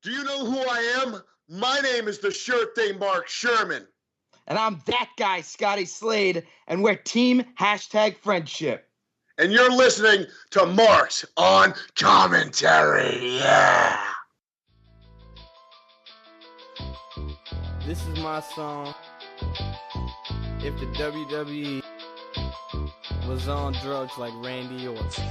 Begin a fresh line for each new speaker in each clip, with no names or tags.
Do you know who I am? My name is the sure thing Mark Sherman.
And I'm that guy, Scotty Slade, and we're Team #Friendship.
And you're listening to Marks on Commentary. Yeah.
This is my song. If the WWE was on drugs like Randy Orton.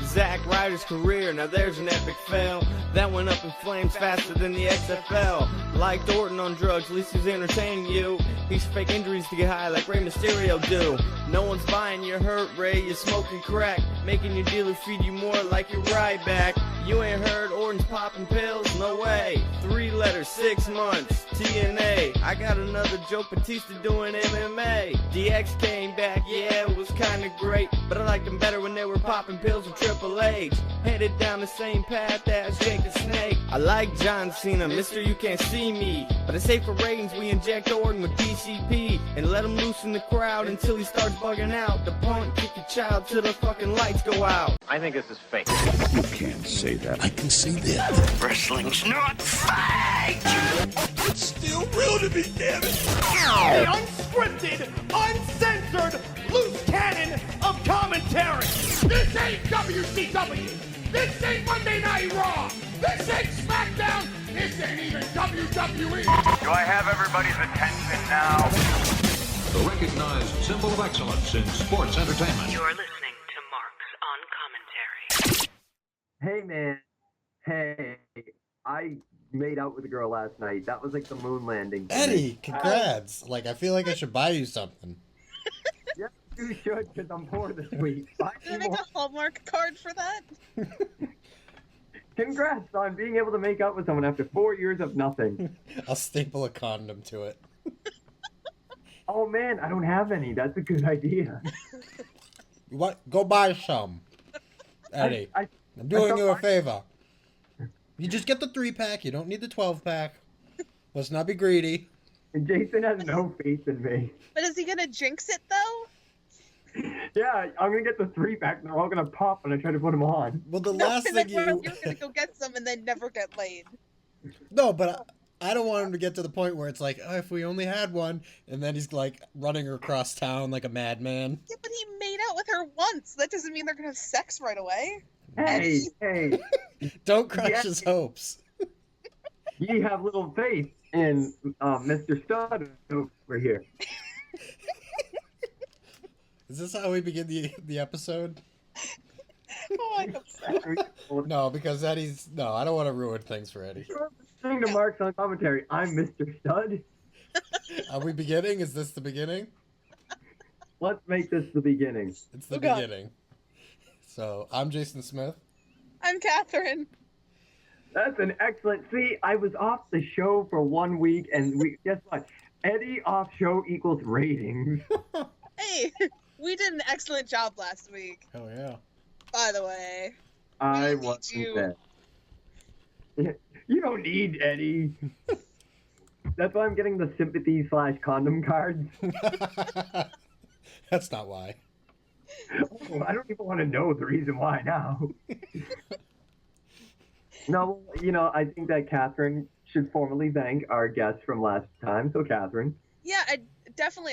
Zack Ryder's career, now there's an epic fail that went up in flames faster than the XFL. Like Orton on drugs, at least he's entertaining you. He's fake injuries to get high like Rey Mysterio do. No one's buying your hurt, Ray, you're smoking crack, making your dealer feed you more like your ride back. You ain't heard Orton's popping pills? No way. 3 letters, 6 months, TNA. I got another joke, Batista doing MMA. DX came back, yeah, it was kinda great, but I liked them better when they were popping pills with Triple H. Headed down the same path as Jake the Snake. I like John Cena, Mister You Can't See Me, but it's safe for ratings, we inject Orton with DCP and let him loose in the crowd until he starts bugging out. The punk kick your child till the fucking lights go out.
I think this is fake.
You can't say that.
I can say that.
Wrestling's not fake!
It's still real to me, damn it!
The unscripted, uncensored, loose cannon of commentary. This ain't WCW. This ain't Monday Night Raw. This ain't SmackDown. This ain't even WWE.
Do I have everybody's attention now?
The recognized symbol of excellence in sports entertainment.
You're listening to Marks on Commentary.
Hey, man. Hey, I made out with a girl last night. That was like the moon landing.
Eddie, congrats. Like, I feel like I should buy you something.
Yeah, you should, because I'm poor this week.
Can I make a Hallmark card for that?
Congrats on being able to make out with someone after 4 years of nothing.
I'll staple a condom to it.
Oh, man, I don't have any. That's a good idea.
What? Go buy some. Eddie, I'm doing you a favor. You just get the 3-pack. You don't need the 12-pack. Let's not be greedy.
Jason has no faith in me.
But is he gonna jinx it though?
Yeah, I'm gonna get the 3-pack and they're all gonna pop when I try to put them on.
Well, the last thing
you're gonna go get some and then never get laid.
No, but I don't want him to get to the point where it's like, oh, if we only had one, and then he's like running across town like a madman.
Yeah, but he made out with her once. That doesn't mean they're gonna have sex right away.
Hey.
Don't crush his hopes.
Ye have little faith in Mr. Stud over here.
Is this how we begin the episode?
Oh, I hope so.
No, because Eddie's... No, I don't want to ruin things for Eddie.
Listening to Marks on Commentary, I'm Mr. Stud.
Are we beginning? Is this the beginning?
Let's make this the beginning.
It's the beginning. So, I'm Jason Smith.
I'm Kathryn.
That's an excellent... See, I was off the show for 1 week, and guess what? Eddie off show equals ratings.
Hey, we did an excellent job last week.
Oh, yeah.
By the way.
I wasn't there. You don't need Eddie. That's why I'm getting the sympathy/condom cards.
That's not why.
Oh, I don't even want to know the reason why now. No, I think that Kathryn should formally thank our guests from last time. So, Kathryn.
Yeah, I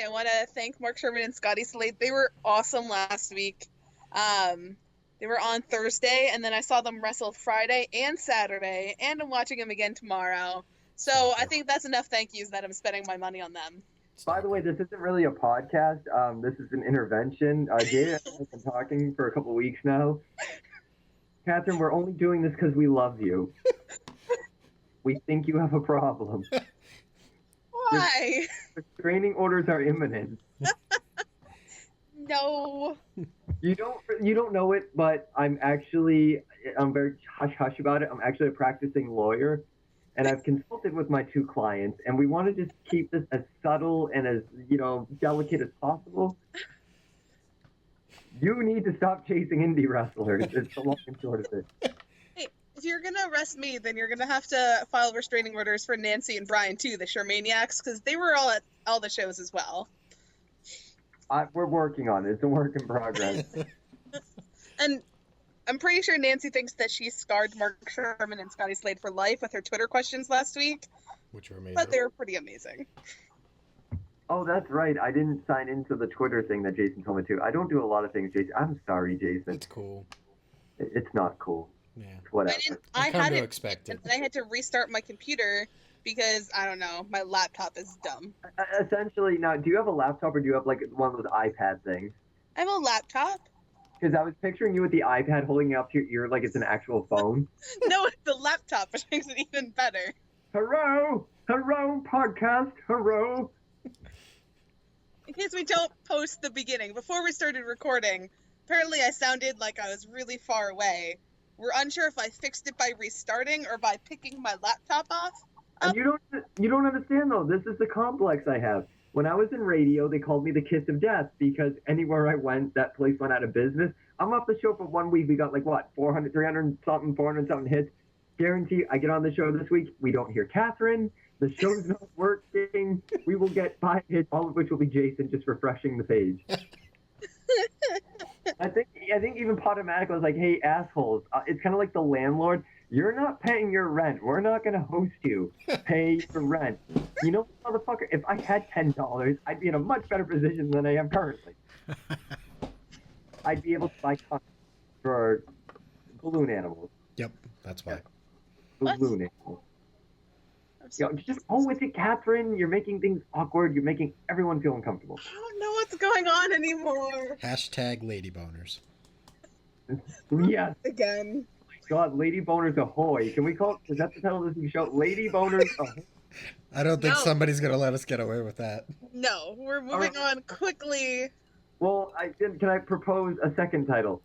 want to thank Mark Sherman and Scotty Slade. They were awesome last week. They were on Thursday, and then I saw them wrestle Friday and Saturday, and I'm watching them again tomorrow. So I think that's enough thank yous that I'm spending my money on them.
By the way, this isn't really a podcast. This is an intervention. Jada and I have been talking for a couple weeks now. Kathryn, we're only doing this because we love you. We think you have a problem.
Why?
Restraining orders are imminent.
No.
You don't know it, but I'm very hush-hush about it. I'm actually a practicing lawyer, and I've consulted with my 2 clients, and we want to just keep this as subtle and as, delicate as possible. You need to stop chasing indie wrestlers. It's the long and short of it.
Hey, if you're going to arrest me, then you're going to have to file restraining orders for Nancy and Brian, too, the Shermaniacs, because they were all at all the shows as well.
We're working on it. It's a work in progress.
And I'm pretty sure Nancy thinks that she scarred Mark Sherman and Scotty Slade for life with her Twitter questions last week.
Which were amazing.
But they were pretty amazing.
Oh, that's right. I didn't sign into the Twitter thing that Jason told me to. I don't do a lot of things, Jason. I'm sorry, Jason.
It's cool.
It's not cool.
Yeah.
It's whatever.
I had
to
it,
expect it.
and I had to restart my computer because, I don't know, my laptop is dumb.
Essentially, now, do you have a laptop or do you have, like, one of those iPad things?
I have a laptop.
Because I was picturing you with the iPad holding it up to your ear like it's an actual phone.
No, it's the laptop, which makes it even better.
Hello! Hello, podcast! Hello!
In case we don't post the beginning, before we started recording, apparently I sounded like I was really far away. We're unsure if I fixed it by restarting or by picking my laptop off.
And you don't understand, though. This is the complex I have. When I was in radio, they called me the kiss of death because anywhere I went, that place went out of business. I'm off the show for 1 week. We got, like, what, 400-something hits. Guarantee I get on the show this week. We don't hear Kathryn. The show's not working. We will get 5 hits, all of which will be Jason just refreshing the page. I think even Potomatic was like, hey, assholes. It's kind of like the landlord. You're not paying your rent. We're not going to host you. Pay your rent. You know, motherfucker, if I had $10, I'd be in a much better position than I am currently. I'd be able to buy content for balloon animals.
Yep, that's why.
Balloon animals. Just go with it, Kathryn. You're making things awkward. You're making everyone feel uncomfortable.
I don't know what's going on anymore.
Hashtag ladyboners.
Yes.
Again.
God, Lady Boners Ahoy. Can we call it, is that the title of this show? Lady Boners Ahoy.
I don't think somebody's going to let us get away with that.
No, we're moving on quickly.
Well, can I propose a second title?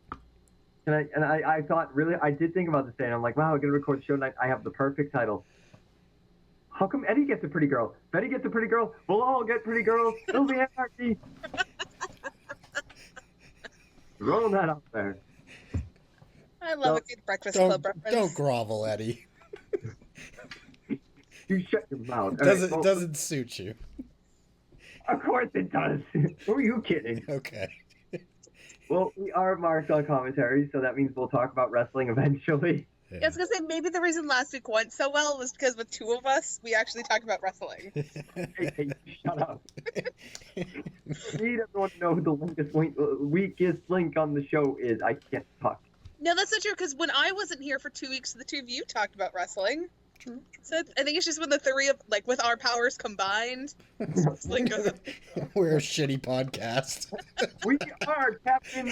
I thought, really, I did think about this day, and I'm like, wow, I'm going to record the show tonight. I have the perfect title. How come Eddie gets a pretty girl? Betty gets a pretty girl. We'll all get pretty girls. It'll be anarchy. Roll that up there.
I love a good Breakfast Club reference.
Don't grovel, Eddie.
You shut your mouth.
It doesn't suit you.
Of course it does. Who are you kidding?
Okay.
Well, we are marked on commentary, so that means we'll talk about wrestling eventually.
Yeah. I was going to say, maybe the reason last week went so well was because with 2 of us, we actually talked about wrestling.
Hey, shut up. We need everyone to know who the weakest link on the show is. I can't talk.
No, that's not true, because when I wasn't here for 2 weeks, the 2 of you talked about wrestling.
True.
So I think it's just when the 3 of, like, with our powers combined. Like,
we're a shitty podcast.
We are Captain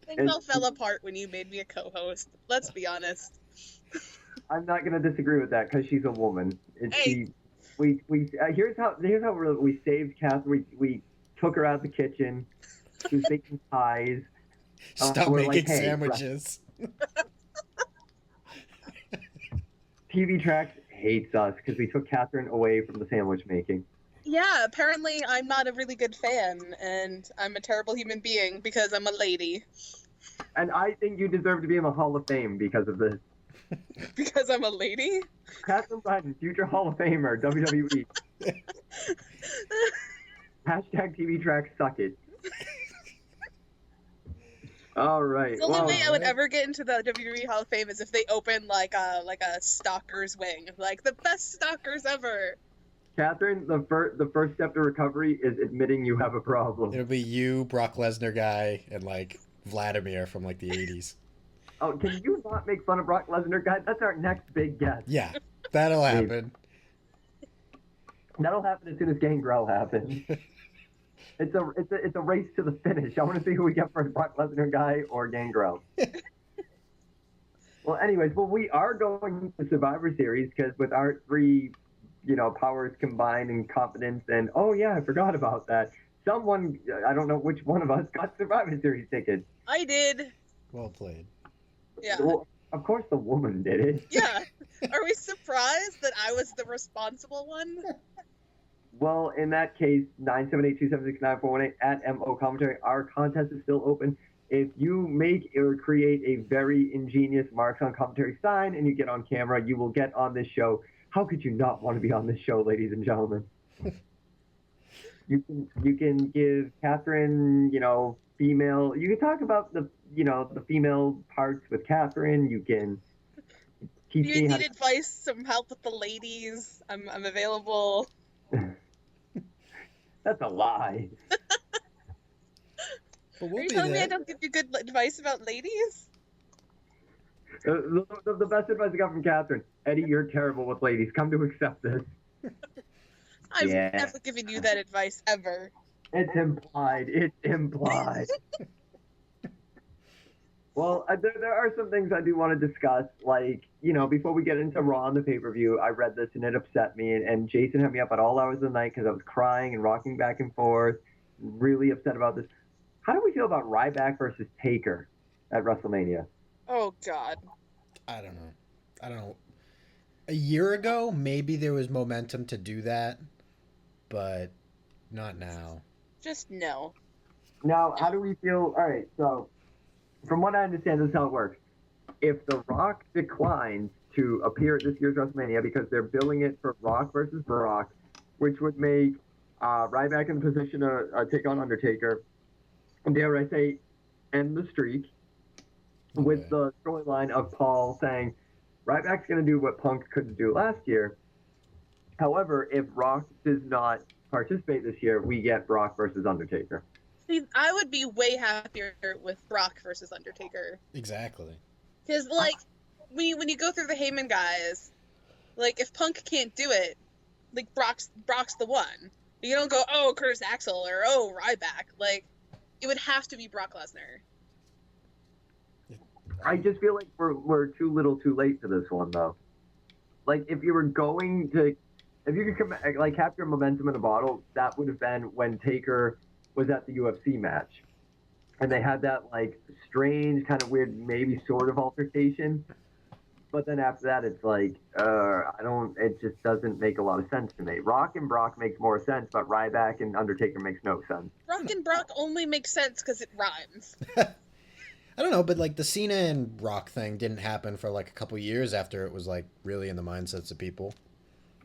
Things all fell apart when you made me a co-host. Let's be honest.
I'm not going to disagree with that, because she's a woman.
Hey.
Here's how we saved Kathryn. We took her out of the kitchen. She was making pies.
Stop making sandwiches.
TV Tracks hates us because we took Kathryn away from the sandwich making.
Yeah, apparently I'm not a really good fan, and I'm a terrible human being because I'm a lady.
And I think you deserve to be in the Hall of Fame because of this.
Because I'm a lady?
Kathryn Bratton, future Hall of Famer, WWE. Hashtag TV Tracks suck it. All right.
The only way I would ever get into the WWE Hall of Fame is if they open like a stalker's wing, like the best stalkers ever.
Kathryn, the first step to recovery is admitting you have a problem.
It'll be you, Brock Lesnar guy, and like Vladimir from like the 80s.
Oh, can you not make fun of Brock Lesnar, guy? That's our next big guest.
Yeah, that'll happen.
That'll happen as soon as Gangrel happens. It's a race to the finish. I want to see who we get for Brock Lesnar guy or Gangrel. Well, anyways, we are going to Survivor Series because with our 3, powers combined and confidence, and oh yeah, I forgot about that. Someone, I don't know which one of us, got Survivor Series tickets.
I did.
Well played.
Yeah.
Well, of course the woman did it.
Yeah. Are we surprised that I was the responsible one?
Well, in that case, 978-276-9418 at MO Commentary. Our contest is still open. If you make or create a very ingenious Marks on Commentary sign and you get on camera, you will get on this show. How could you not want to be on this show, ladies and gentlemen? You can give Kathryn, female. You can talk about the female parts with Kathryn. You can teach
You need advice, some help with the ladies. I'm available.
That's a lie.
But we'll
Are you
be
telling me
there.
I don't give you good advice about ladies?
The best advice I got from Kathryn: Eddie, you're terrible with ladies. Come to accept this.
I've never given you that advice ever.
It's implied. It's implied. Well, there are some things I do want to discuss. Like, before we get into Raw on the pay-per-view, I read this and it upset me. And Jason had me up at all hours of the night because I was crying and rocking back and forth, really upset about this. How do we feel about Ryback versus Taker at WrestleMania?
Oh, God.
I don't know. A year ago, maybe there was momentum to do that, but not now.
Just no.
Now, how do we feel? All right, so from what I understand, this is how it works. If The Rock declines to appear at this year's WrestleMania because they're billing it for Rock versus Brock, which would make Ryback in the position to take on Undertaker, and dare I say, end the streak, with the storyline of Paul saying, Ryback's going to do what Punk couldn't do last year. However, if Rock does not participate this year, we get Brock versus Undertaker.
See, I would be way happier with Brock versus Undertaker.
Exactly.
Because, when you go through the Heyman guys, if Punk can't do it, Brock's the one. You don't go, oh, Curtis Axel or oh, Ryback. It would have to be Brock Lesnar.
I just feel like we're too little too late for this one, though. If you could capture momentum in a bottle, that would have been when Taker was at the UFC match. And they had that, strange, kind of weird, maybe sort of altercation. But then after that, it's it just doesn't make a lot of sense to me. Rock and Brock makes more sense, but Ryback and Undertaker makes no sense.
Rock and Brock only makes sense because it rhymes.
I don't know, but the Cena and Rock thing didn't happen for a couple years after it was really in the mindsets of people.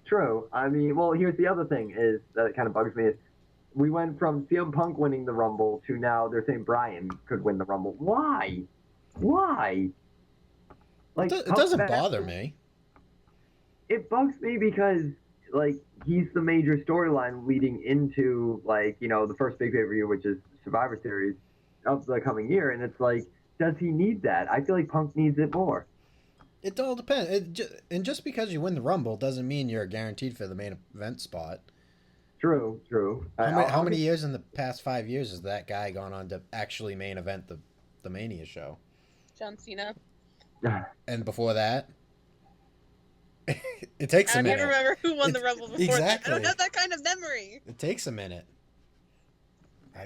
True. I mean, well, here's the other thing is that kind of bugs me is we went from CM Punk winning the Rumble to now they're saying Bryan could win the Rumble. Why?
It doesn't bother me.
It bugs me because he's the major storyline leading into the first big pay-per-view, which is Survivor Series of the coming year, and it's does he need that? I feel like Punk needs it more.
It all depends. And just because you win the Rumble doesn't mean you're guaranteed for the main event spot.
True.
How many years in the past 5 years has that guy gone on to actually main event the Mania show?
John Cena.
And before that? It takes a minute.
I don't even remember who won the Rumble before
exactly.
that. I don't have that kind of memory.
It takes a minute.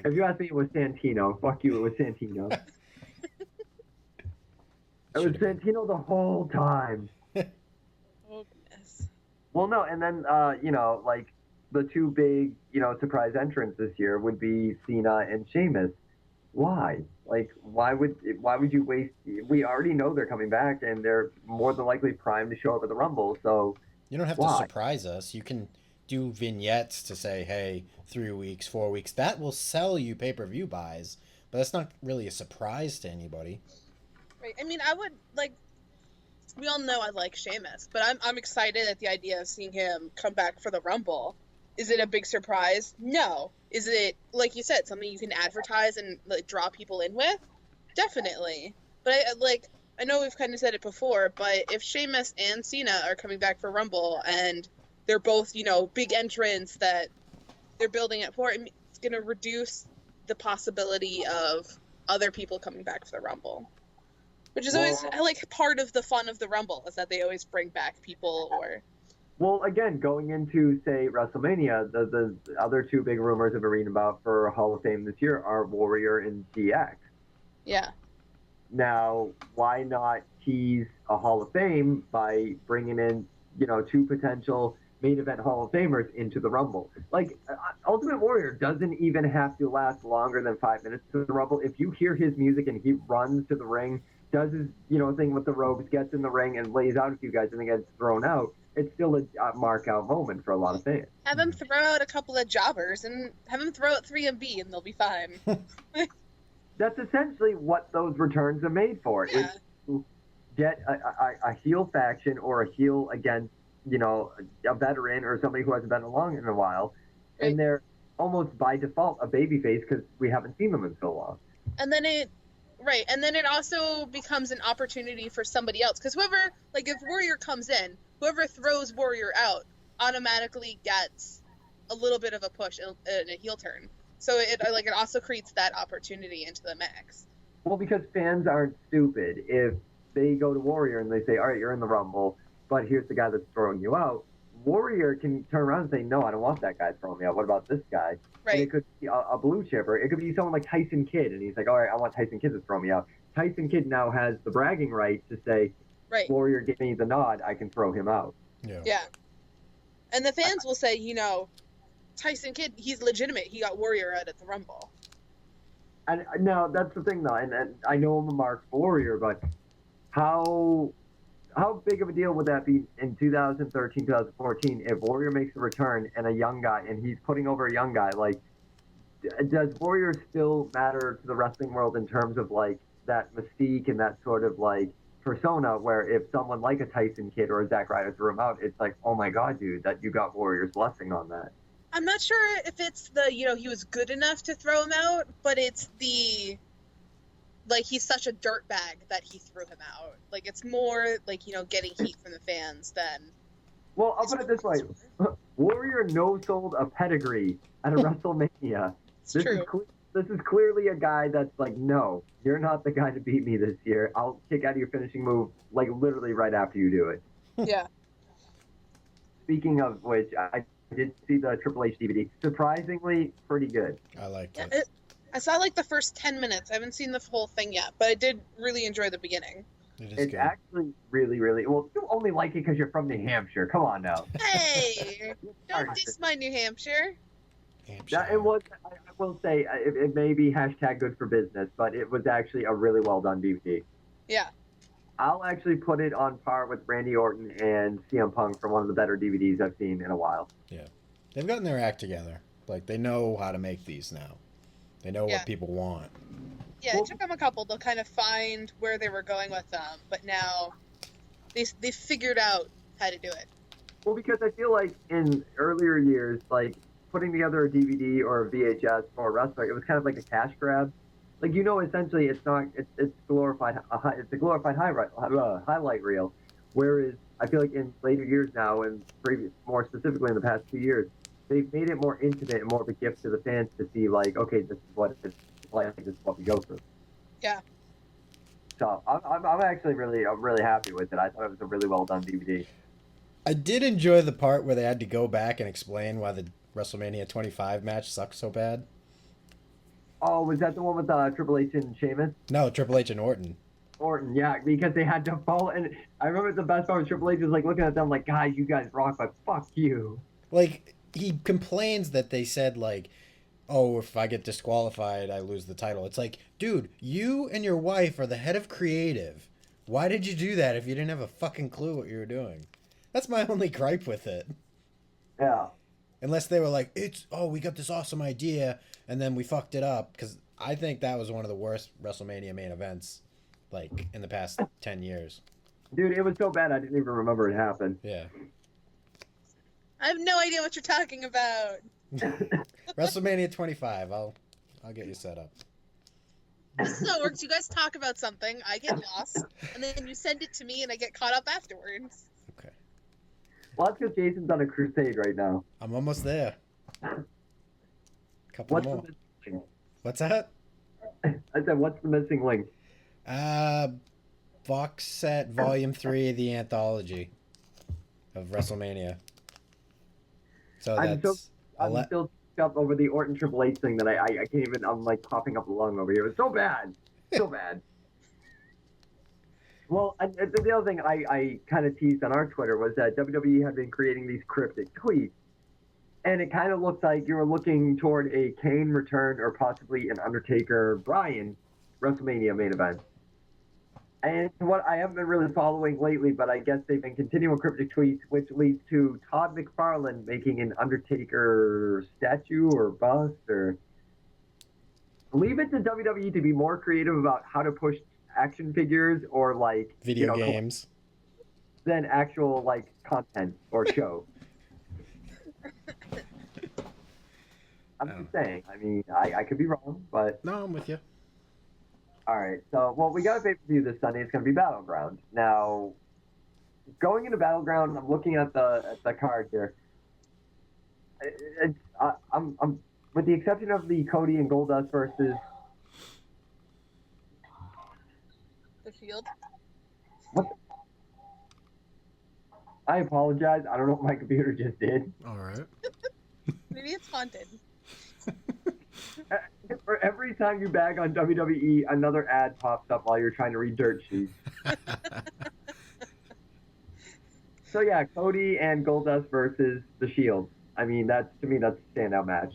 If you ask me, it was Santino. Fuck you, it was Santino. It was Santino the whole time.
Oh, goodness.
Well, no, and then, the two big, surprise entrants this year would be Cena and Sheamus. Why? Why would you waste? We already know they're coming back, and they're more than likely primed to show up at the Rumble, so
you don't have to surprise us. You can do vignettes to say, hey, 3 weeks, 4 weeks. That will sell you pay-per-view buys, but that's not really a surprise to anybody.
Right. I mean, I would, we all know I like Sheamus, but I'm excited at the idea of seeing him come back for the Rumble. Is it a big surprise? No. Is it, like you said, something you can advertise and draw people in with? Definitely. But I know we've kind of said it before, but if Sheamus and Cena are coming back for Rumble and they're both, big entrants that they're building it for, it's going to reduce the possibility of other people coming back for the Rumble. Which is always, part of the fun of the Rumble, is that they always bring back people or...
Well, again, going into, say, WrestleMania, the other two big rumors I've been reading about for Hall of Fame this year are Warrior and DX.
Yeah.
Now, why not tease a Hall of Fame by bringing in, two potential main event Hall of Famers into the Rumble? Ultimate Warrior doesn't even have to last longer than 5 minutes to the Rumble. If you hear his music and he runs to the ring, does his, thing with the ropes, gets in the ring and lays out a few guys and then gets thrown out, it's still a mark out moment for a lot of fans.
Have him throw out a couple of jobbers and have him throw out 3MB and they'll be fine.
That's essentially what those returns are made for.
Yeah.
Is to get a heel faction or a heel against, a veteran or somebody who hasn't been along in a while,
Right.
and they're almost by default a babyface because we haven't seen them in so long.
And then it also becomes an opportunity for somebody else. Because whoever, like if Warrior comes in, whoever throws Warrior out automatically gets a little bit of a push in a heel turn. So it also creates that opportunity into the mix.
Well, because fans aren't stupid. If they go to Warrior and they say, all right, you're in the Rumble, but here's the guy that's throwing you out, Warrior can turn around and say, no, I don't want that guy throwing me out. What about this guy?
Right.
And it could be a blue chipper. It could be someone like Tyson Kidd, and he's like, all right, I want Tyson Kidd to throw me out. Tyson Kidd now has the bragging right to say,
Right.
Warrior, give me the nod, I can throw him out.
Yeah. And the fans will say, Tyson Kidd, he's legitimate. He got Warrior out at the Rumble.
And no, that's the thing, though. And I know I'm a mark for Warrior, but how big of a deal would that be in 2013, 2014 if Warrior makes a return and a young guy, and he's putting over a young guy? Like, does Warrior still matter to the wrestling world in terms of, like, that mystique and that sort of, like, persona where if someone like a Tyson Kidd or a Zack Ryder threw him out, it's like, oh my God, dude, that you got Warrior's blessing on that.
I'm not sure if it's the, he was good enough to throw him out, but it's the, like, he's such a dirtbag that he threw him out. Like, it's more, like, getting heat from the fans than...
Well, I'll put it this way. Warrior no-sold a pedigree at a WrestleMania.
It's true.
This is clearly a guy that's like, no, you're not the guy to beat me this year. I'll kick out of your finishing move, like, literally right after you do it.
Yeah.
Speaking of which, I did see the Triple H DVD. Surprisingly, pretty good.
I liked
Yeah,
it.
I saw, like, the first 10 minutes. I haven't seen the whole thing yet, but I did really enjoy the beginning.
It's actually really, really... Well, you only like it because you're from New Hampshire. Come on now.
Hey! Don't diss my New Hampshire.
It was, I will say, it may be hashtag good for business, but it was actually a really well-done DVD.
Yeah.
I'll actually put it on par with Randy Orton and CM Punk for one of the better DVDs I've seen in a while.
Yeah. They've gotten their act together. Like, they know how to make these now. They know what people want.
Yeah, it took them a couple to kind of find where they were going with them, but now they figured out how to do it.
Well, because I feel like in earlier years, like, putting together a DVD or a VHS for a wrestler, it was kind of like a cash grab. Like, essentially it's not, it's glorified, it's a glorified highlight reel. Whereas I feel like in later years now, and more specifically in the past 2 years, they've made it more intimate and more of a gift to the fans to see, like, okay, this is what it's like, this is what we go through.
Yeah.
So I'm actually I'm really happy with it. I thought it was a really well done DVD.
I did enjoy the part where they had to go back and explain why the WrestleMania 25 match sucked so bad.
Oh, was that the one with Triple H and Sheamus?
No, Triple H and Orton.
Orton, yeah, because they had to follow. And I remember the best part was Triple H was like looking at them like, guys, you guys rock, but fuck you.
Like, he complains that they said, like, oh, if I get disqualified, I lose the title. It's like, dude, you and your wife are the head of creative. Why did you do that if you didn't have a fucking clue what you were doing? That's my only gripe with it.
Yeah.
Unless they were like, we got this awesome idea, and then we fucked it up. Because I think that was one of the worst WrestleMania main events, like, in the past 10 years.
Dude, it was so bad I didn't even remember it happened.
Yeah.
I have no idea what you're talking about.
WrestleMania 25. I'll get you set up.
This is how it works. You guys talk about something, I get lost, and then you send it to me, and I get caught up afterwards.
Okay.
Well, that's because Jason's on a crusade right now.
I'm almost there. Couple more. What's that?
I said, what's the missing link?
Box set Volume 3 of the Anthology of WrestleMania. So
I'm still up over the Orton Triple H thing that I can't even, I'm like coughing up a lung over here. It was so bad. So bad. Well, the other thing I kind of teased on our Twitter was that WWE had been creating these cryptic tweets. And it kind of looks like you were looking toward a Kane return or possibly an Undertaker-Bryan WrestleMania main event. And what I haven't been really following lately, but I guess they've been continuing cryptic tweets, which leads to Todd McFarlane making an Undertaker statue or bust, or leave it to WWE to be more creative about how to push action figures or like
Video games
than actual like content or show. I'm just saying. I mean, I could be wrong, but
no, I'm with you.
All right, so, well, we got a pay-per-view this Sunday. It's going to be Battleground. Now, going into Battleground, I'm looking at the card here. I'm with the exception of the Cody and Goldust versus
The Shield.
What? I apologize. I don't know what my computer just did.
All right.
Maybe it's haunted.
For every time you bag on WWE, another ad pops up while you're trying to read dirt sheets. So yeah, Cody and Goldust versus The Shield. I mean, to me, that's a standout match.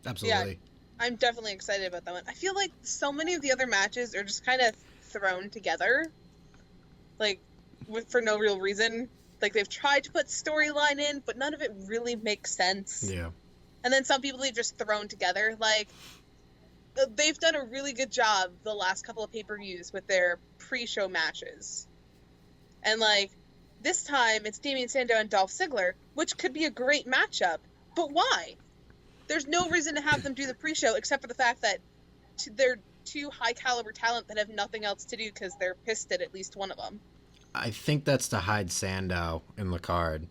Absolutely.
Yeah, I'm definitely excited about that one. I feel like so many of the other matches are just kind of thrown together, like for no real reason. Like they've tried to put storyline in, but none of it really makes sense.
Yeah.
And then some people they've just thrown together. Like, they've done a really good job the last couple of pay-per-views with their pre-show matches. And, like, this time it's Damien Sandow and Dolph Ziggler, which could be a great matchup. But why? There's no reason to have them do the pre-show except for the fact that they're two high-caliber talent that have nothing else to do because they're pissed at least one of them.
I think that's to hide Sandow in the card.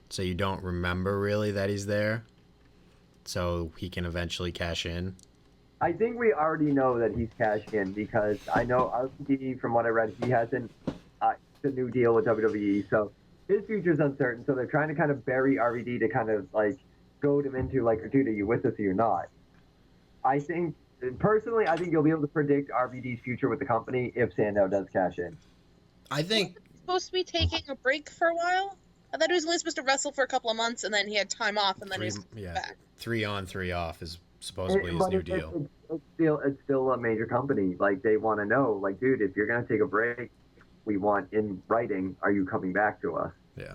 So you don't remember really that he's there. So he can eventually cash in.
I think we already know that he's cashed in because I know RVD, from what I read, he hasn't the new deal with WWE, so his future's uncertain. So they're trying to kind of bury RVD to kind of like goad him into like, dude, are you with us or you're not? I think personally, I think you'll be able to predict RVD's future with the company if Sandow does cash in.
I think
he's supposed to be taking a break for a while. I thought he was only supposed to wrestle for a couple of months and then he had time off and then he's back.
3 on, 3 off is supposedly his new deal.
It's still a major company. Like, they want to know, like, dude, if you're going to take a break, we want in writing, are you coming back to us?
Yeah.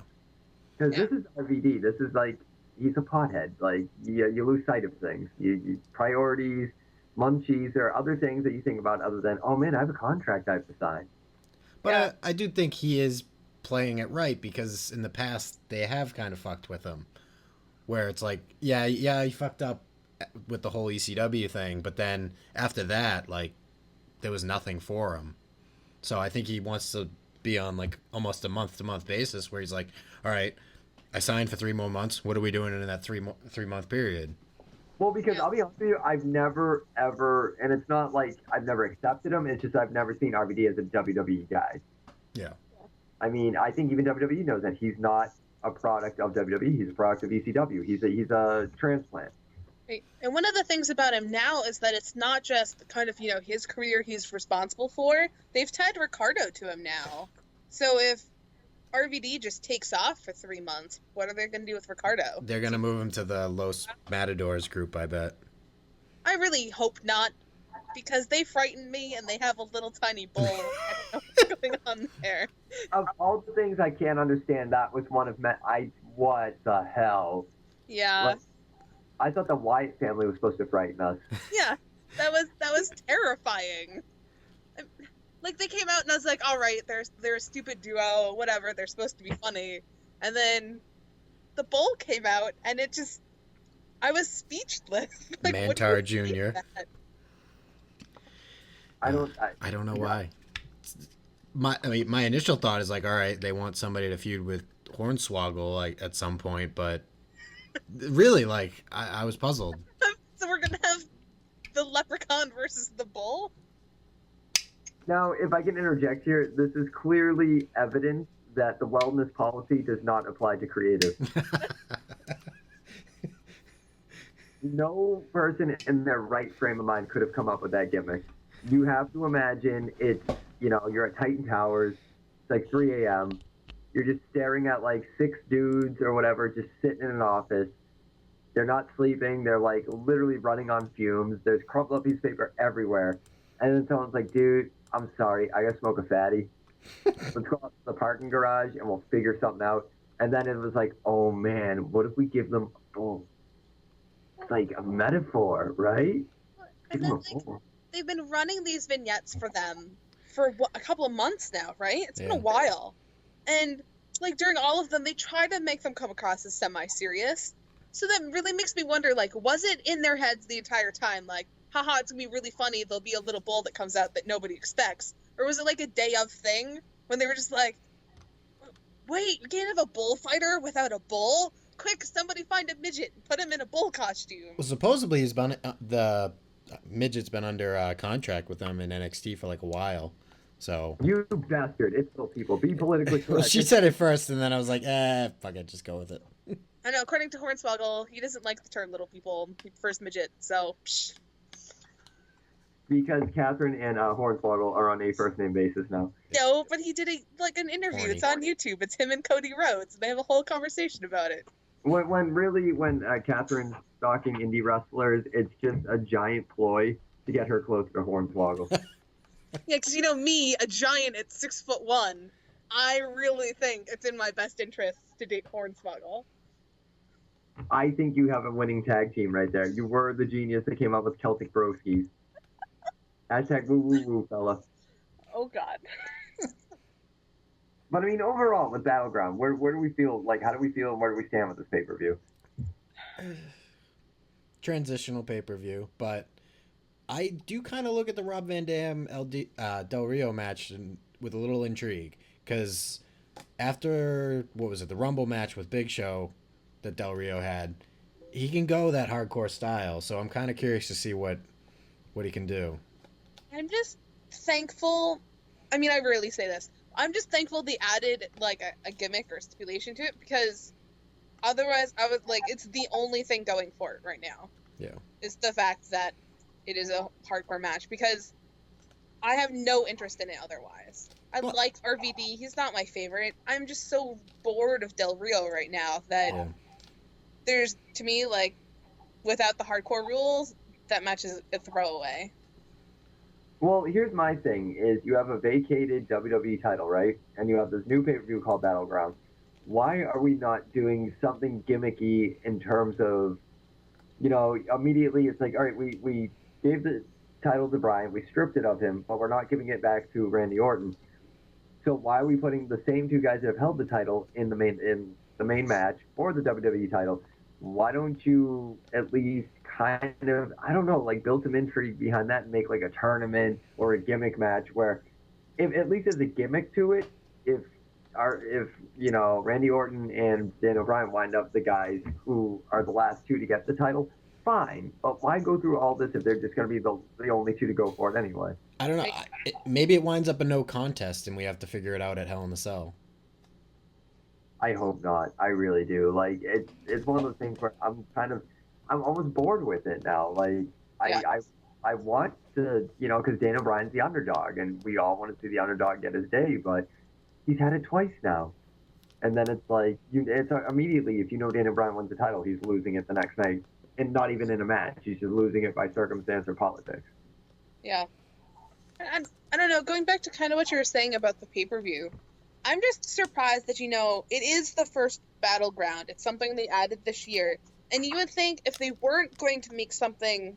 Because this is RVD. This is like, he's a pothead. Like, you lose sight of things. You priorities, munchies, there are other things that you think about other than, oh, man, I have a contract I have to sign.
But I do think he is playing it right because in the past they have kind of fucked with him. Where it's like, yeah, he fucked up with the whole ECW thing, but then after that, like, there was nothing for him. So I think he wants to be on, like, almost a month-to-month basis where he's like, all right, I signed for 3 more months. What are we doing in that 3-month period?
Well, because I'll be honest with you, I've never, ever, and it's not like I've never accepted him, it's just I've never seen RVD as a WWE guy.
Yeah.
I mean, I think even WWE knows that he's not a product of WWE. He's a product of ECW. He's a transplant.
Right. And one of the things about him now is that it's not just kind of, his career he's responsible for. They've tied Ricardo to him now. So if RVD just takes off for 3 months, what are they going to do with Ricardo?
They're going to move him to the Los Matadors group, I bet.
I really hope not, because they frighten me and they have a little tiny bull. I don't know what's going on there.
Of all the things I can't understand, that was one of what the hell?
Yeah.
Like, I thought the Wyatt family was supposed to frighten us.
Yeah, that was terrifying. Like, they came out and I was like, all right, they're a stupid duo, whatever, they're supposed to be funny. And then the bull came out and it just, I was speechless. Like,
Mantar Jr.
I
don't know why. My initial thought is like, all right, they want somebody to feud with Hornswoggle like at some point, but really, like, I was puzzled.
So we're gonna have the leprechaun versus the bull?
Now, if I can interject here, this is clearly evidence that the wellness policy does not apply to creative. No person in their right frame of mind could have come up with that gimmick. You have to imagine it's, you're at Titan Towers, it's like 3 a.m., you're just staring at like 6 dudes or whatever, just sitting in an office. They're not sleeping, they're like literally running on fumes, there's crumpled up piece of paper everywhere. And then someone's like, dude, I'm sorry, I gotta smoke a fatty. Let's go out to the parking garage and we'll figure something out. And then it was like, oh man, what if we give them a bull? It's like a metaphor, right?
And then, they've been running these vignettes for them for a couple of months now, right? It's been a while. And, like, during all of them, they try to make them come across as semi-serious. So that really makes me wonder, like, was it in their heads the entire time? Like, haha, it's gonna be really funny, there'll be a little bull that comes out that nobody expects. Or was it, like, a day of thing when they were just like, wait, you can't have a bullfighter without a bull? Quick, somebody find a midget and put him in a bull costume.
Well, supposedly he's been the midget's been under contract with them in NXT for like a while. So
you bastard! It's still people. Be politically correct.
Well, she said it first, and then I was like, fuck it, just go with it.
I know. According to Hornswoggle, he doesn't like the term "little people." He prefers midget. So. Psh.
Because Kathryn and Hornswoggle are on a first name basis now.
No, but he did an interview.
Horny.
It's on YouTube. It's him and Cody Rhodes. They have a whole conversation about it.
When Kathryn's stalking indie wrestlers, it's just a giant ploy to get her closer to Hornswoggle.
Yeah, because me, a giant at 6'1", I really think it's in my best interest to date Hornswoggle.
I think you have a winning tag team right there. You were the genius that came up with Celtic Broskies. Hashtag woo woo woo, fella.
Oh God.
But I mean, overall with Battleground, where do we feel? Like, how do we feel, and where do we stand with this pay-per-view?
Transitional pay-per-view, but I do kind of look at the Rob Van Dam Del Rio match with a little intrigue, because after the Rumble match with Big Show that Del Rio had, he can go that hardcore style. So I'm kind of curious to see what he can do.
I'm just thankful. I mean, I rarely say this. I'm just thankful they added like a gimmick or stipulation to it, because otherwise I would it's the only thing going for it right now.
Yeah.
Is the fact that it is a hardcore match, because I have no interest in it otherwise. I like RVD. He's not my favorite. I'm just so bored of Del Rio right now that there's, to me, without the hardcore rules, that match is a throwaway.
Well, here's my thing, is you have a vacated WWE title, right? And you have this new pay-per-view called Battleground. Why are we not doing something gimmicky in terms of, immediately it's like, all right, we gave the title to Bryan, we stripped it of him, but we're not giving it back to Randy Orton. So why are we putting the same two guys that have held the title in the main match for the WWE title? Why don't you at least kind of, I don't know, build some intrigue behind that and make a tournament or a gimmick match where, if at least there's a gimmick to it, if Randy Orton and Daniel Bryan wind up the guys who are the last two to get the title, fine. But why go through all this if they're just going to be the only two to go for it anyway?
I don't know. Maybe it winds up a no contest and we have to figure it out at Hell in a Cell.
I hope not. I really do. It's one of those things where I'm almost bored with it now. I want to, because Daniel Bryan's the underdog, and we all want to see the underdog get his day, but he's had it twice now. And then it's immediately, if Daniel Bryan wins the title, he's losing it the next night, and not even in a match. He's just losing it by circumstance or politics.
Yeah. I don't know, going back to kind of what you were saying about the pay-per-view, I'm just surprised that, it is the first Battleground. It's something they added this year. And you would think if they weren't going to make something,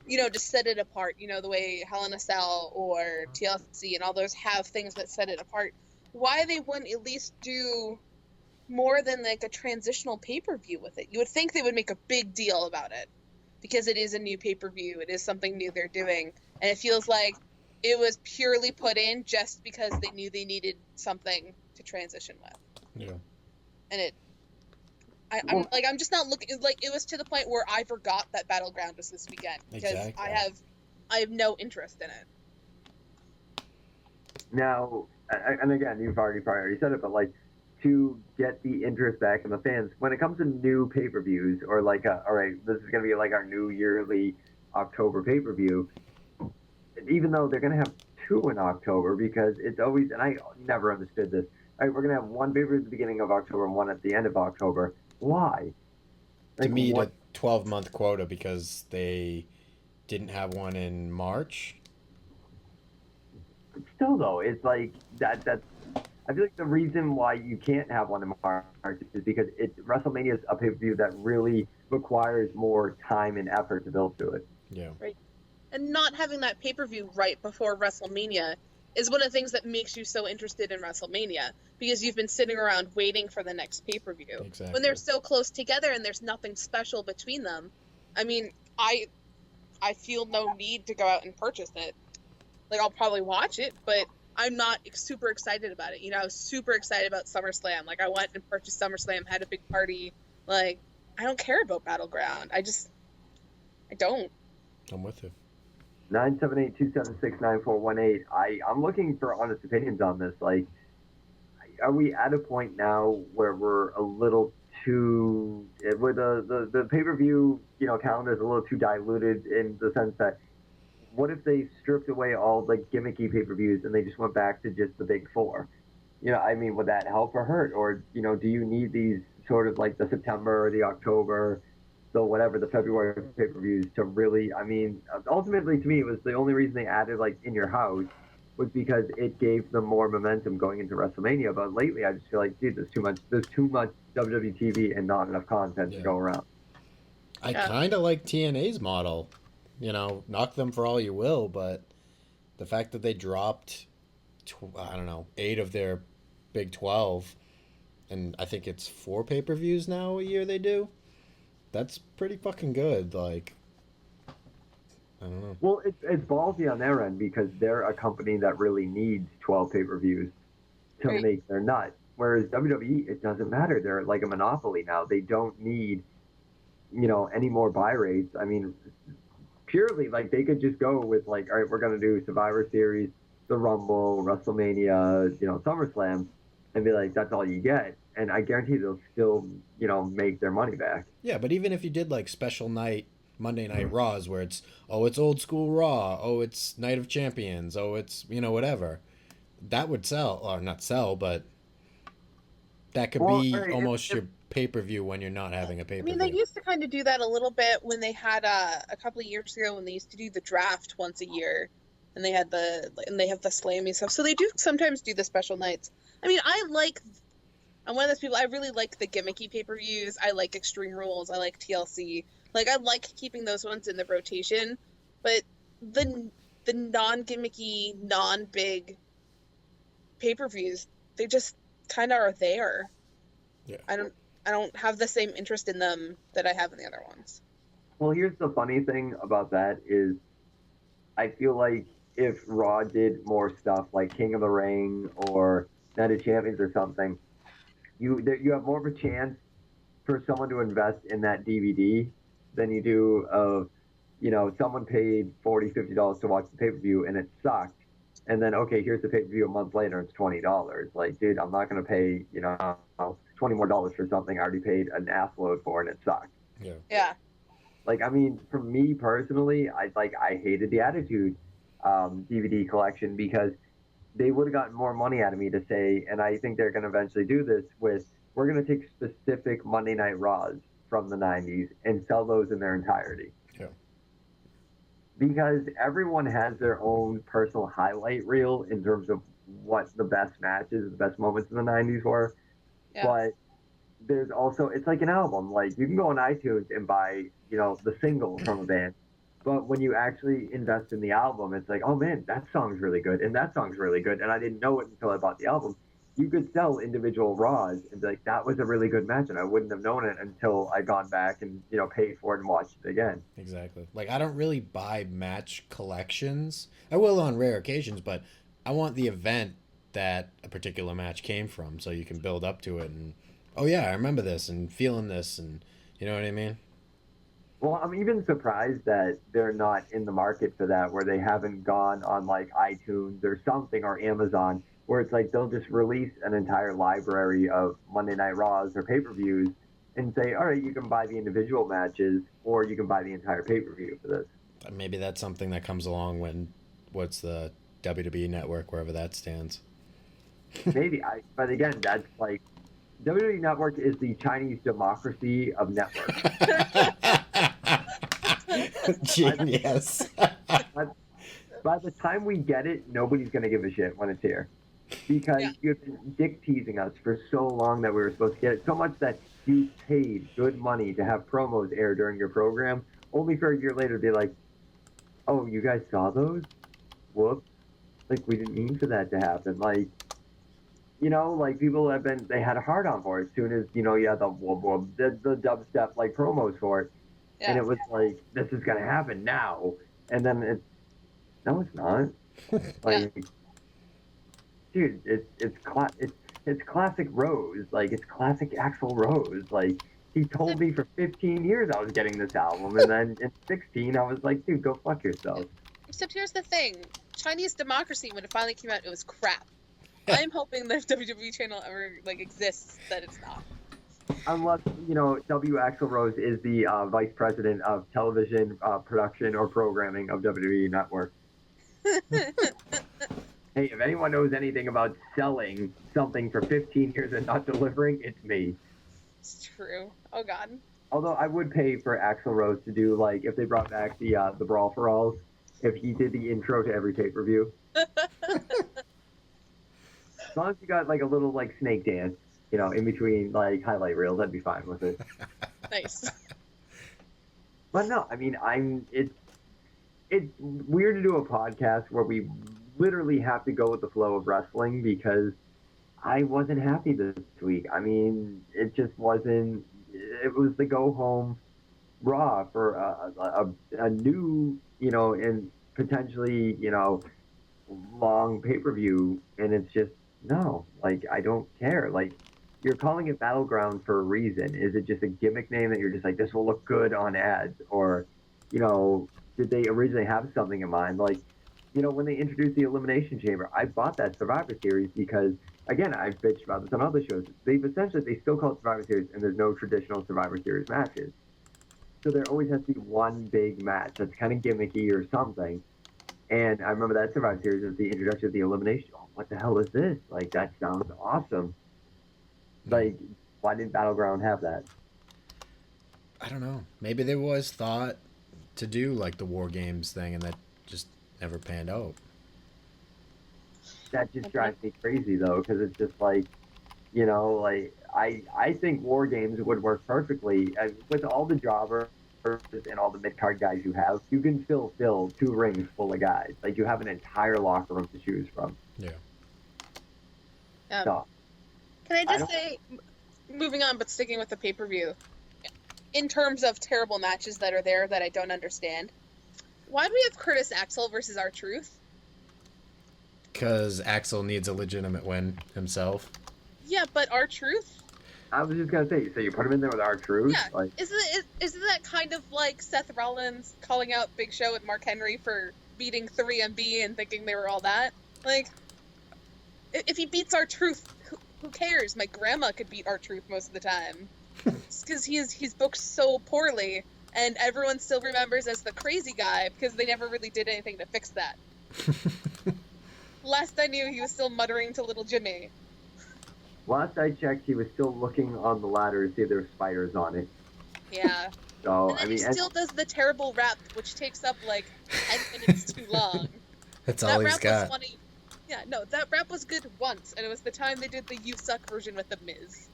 to set it apart, the way Hell in a Cell or TLC and all those have things that set it apart, why they wouldn't at least do more than a transitional pay-per-view with it. You would think they would make a big deal about it, because it is a new pay-per-view. It is something new they're doing. And it feels like it was purely put in just because they knew they needed something to transition with. Yeah. And I'm just not looking, it was to the point where I forgot that Battleground was this weekend, because exactly. I have no interest in it.
Now, and again, you've already said it, but to get the interest back in the fans, when it comes to new pay-per-views, or all right, this is going to be our new yearly October pay-per-view, even though they're going to have two in October, because it's always, and I never understood this, all right, we're going to have one pay-per-view at the beginning of October and one at the end of October. Why?
To meet a 12-month quota, because they didn't have one in March.
still though, it's like that's. I feel like the reason why you can't have one in March is because WrestleMania is a pay-per-view that really requires more time and effort to build to it.
Yeah.
Right. And not having that pay-per-view right before WrestleMania is one of the things that makes you so interested in WrestleMania, because you've been sitting around waiting for the next pay-per-view.
Exactly.
When they're so close together and there's nothing special between them, I mean, I feel no need to go out and purchase it. Like, I'll probably watch it, but I'm not super excited about it. You know, I was super excited about SummerSlam. Like, I went and purchased SummerSlam, had a big party. Like, I don't care about Battleground. I don't.
I'm with you.
978-276-9418. I'm looking for honest opinions on this. Like, are we at a point now where we're a little too, where the pay-per-view, calendar is a little too diluted in the sense that, what if they stripped away all the gimmicky pay-per-views and they just went back to just the big four? Would that help or hurt? Or, do you need these sort of like the September or the October, the whatever, the February pay-per-views to really, ultimately to me, it was the only reason they added like In Your House was because it gave them more momentum going into WrestleMania. But lately I just feel like, dude, there's too much WWE TV and not enough content to go around.
I kind of like TNA's model. Knock them for all you will, but the fact that they dropped, 8 of their Big 12, and I think it's 4 pay-per-views now a year they do, that's pretty fucking good. Like, I don't know.
Well, it's ballsy on their end because they're a company that really needs 12 pay-per-views to make their nut. Whereas WWE, it doesn't matter. They're like a monopoly now. They don't need, any more buy rates. Purely, like, they could just go with, like, all right, we're going to do Survivor Series, the Rumble, WrestleMania, SummerSlam, and be like, that's all you get. And I guarantee they'll still, make their money back.
Yeah, but even if you did, like, special night, Monday Night Raws, where it's old school Raw, it's Night of Champions, it's, whatever, that would sell, or not sell, but that could be almost your pay-per-view when you're not having a pay-per-view.
They used to kind of do that a little bit when they had a couple of years ago when they used to do the draft once a year, and they have the slammy stuff. So they do sometimes do the special nights. I'm one of those people. I really like the gimmicky pay-per-views. I like Extreme Rules. I like TLC. Like, I like keeping those ones in the rotation, but the non-gimmicky, non-big pay-per-views, they just kind of are there.
Yeah.
I don't have the same interest in them that I have in the other ones.
Well, here's the funny thing about that is I feel like if Raw did more stuff like King of the Ring or Night of Champions or something, you have more of a chance for someone to invest in that DVD than you do of, someone paid $40, $50 to watch the pay-per-view and it sucked. And then, okay, here's the pay-per-view a month later, it's $20. Like, dude, I'm not going to pay, $20 more for something I already paid an ass load for and it sucked.
Yeah.
Yeah.
Like, for me personally, I hated the Attitude DVD collection because they would have gotten more money out of me to say, and I think they're going to eventually do this with, we're going to take specific Monday Night Raws from the 90s and sell those in their entirety.
Yeah.
Because everyone has their own personal highlight reel in terms of what the best matches, the best moments in the 90s were. Yeah. But there's also, it's like an album. Like, you can go on iTunes and buy, the single from a band. But when you actually invest in the album, it's like, oh man, that song's really good. And that song's really good. And I didn't know it until I bought the album. You could sell individual Raws and be like, that was a really good match. And I wouldn't have known it until I gone back and, paid for it and watched it again.
Exactly. Like, I don't really buy match collections. I will on rare occasions, but I want the event that a particular match came from so you can build up to it and, oh yeah, I remember this and feeling this and, you know what I mean?
Well, I'm even surprised that they're not in the market for that, where they haven't gone on like iTunes or something or Amazon, where it's like they'll just release an entire library of Monday Night Raws or pay-per-views and say, all right, you can buy the individual matches or you can buy the entire pay-per-view for this.
Maybe that's something that comes along when, what's the WWE Network, wherever that stands.
Maybe. But again, that's like, WWE Network is the Chinese democracy of networks.
Genius.
By the time we get it, nobody's going to give a shit when it's here. Because you've been dick teasing us for so long that we were supposed to get it. So much that you paid good money to have promos air during your program, only for a year later to be like, oh, you guys saw those? Whoops. Like, we didn't mean for that to happen. Like, you know, like, people have been, they had a hard on for it as soon as, you know, you had the dubstep, like, promos for it. Yeah. And it was like, this is going to happen now. And then it's, no, it's not. Like, dude, it's classic Rose. Like, it's classic Axl Rose. Like, he told me for 15 years I was getting this album. And then in 16, I was like, dude, go fuck yourself.
Except here's the thing. Chinese Democracy, when it finally came out, it was crap. I'm hoping that if WWE channel ever, like, exists, that it's not.
Unless, you know, W. Axl Rose is the vice president of television production or programming of WWE Network. Hey, if anyone knows anything about selling something for 15 years and not delivering, it's me.
It's true. Oh, God.
Although I would pay for Axl Rose to do, like, if they brought back the Brawl for Alls, if he did the intro to every pay-per-view. As long as you got, like, a little, like, snake dance, you know, in between, like, highlight reels, I'd be fine with it.
Nice.
But no, I mean, it's weird to do a podcast where we literally have to go with the flow of wrestling because I wasn't happy this week. I mean, it just wasn't. It was the go home Raw for a new, you know, and potentially, you know, long pay-per-view, and it's just no. Like, I don't care. Like, you're calling it Battleground for a reason. Is it just a gimmick name that you're just like, this will look good on ads, or, you know, did they originally have something in mind? Like, you know, when they introduced the Elimination Chamber, I bought that Survivor Series because, again, I've bitched about this on other shows. They still call it Survivor Series, and there's no traditional Survivor Series matches. So there always has to be one big match that's kind of gimmicky or something. And I remember that Survivor Series was the introduction of the Elimination. Oh, what the hell is this? Like, that sounds awesome. Like, why didn't Battleground have that?
I don't know. Maybe there was thought to do, like, the War Games thing, and that just never panned out.
That just drives me crazy, though, because it's just like, you know, like, I think War Games would work perfectly. With all the jobbers and all the mid-card guys you have, you can still fill 2 rings full of guys. Like, you have an entire locker room to choose from.
Yeah.
So,
can I just say, moving on, but sticking with the pay-per-view, in terms of terrible matches that are there that I don't understand, why do we have Curtis Axel versus R-Truth?
Because Axel needs a legitimate win himself.
Yeah, but R-Truth?
I was just going to say, so you put him in there with R-Truth?
Yeah.
Like,
isn't that kind of like Seth Rollins calling out Big Show and Mark Henry for beating 3MB and thinking they were all that? Like, if he beats R-Truth, who cares? My grandma could beat R-Truth most of the time. Because he's booked so poorly, and everyone still remembers as the crazy guy because they never really did anything to fix that. Last I knew, he was still muttering to little Jimmy.
Last I checked, he was still looking on the ladder to see if there were spiders on it.
Yeah.
So,
and then
I mean,
he still does the terrible rap, which takes up like 10 minutes too long.
That's all he's got.
Was funny. Yeah, no, that rap was good once, and it was the time they did the You Suck version with The Miz.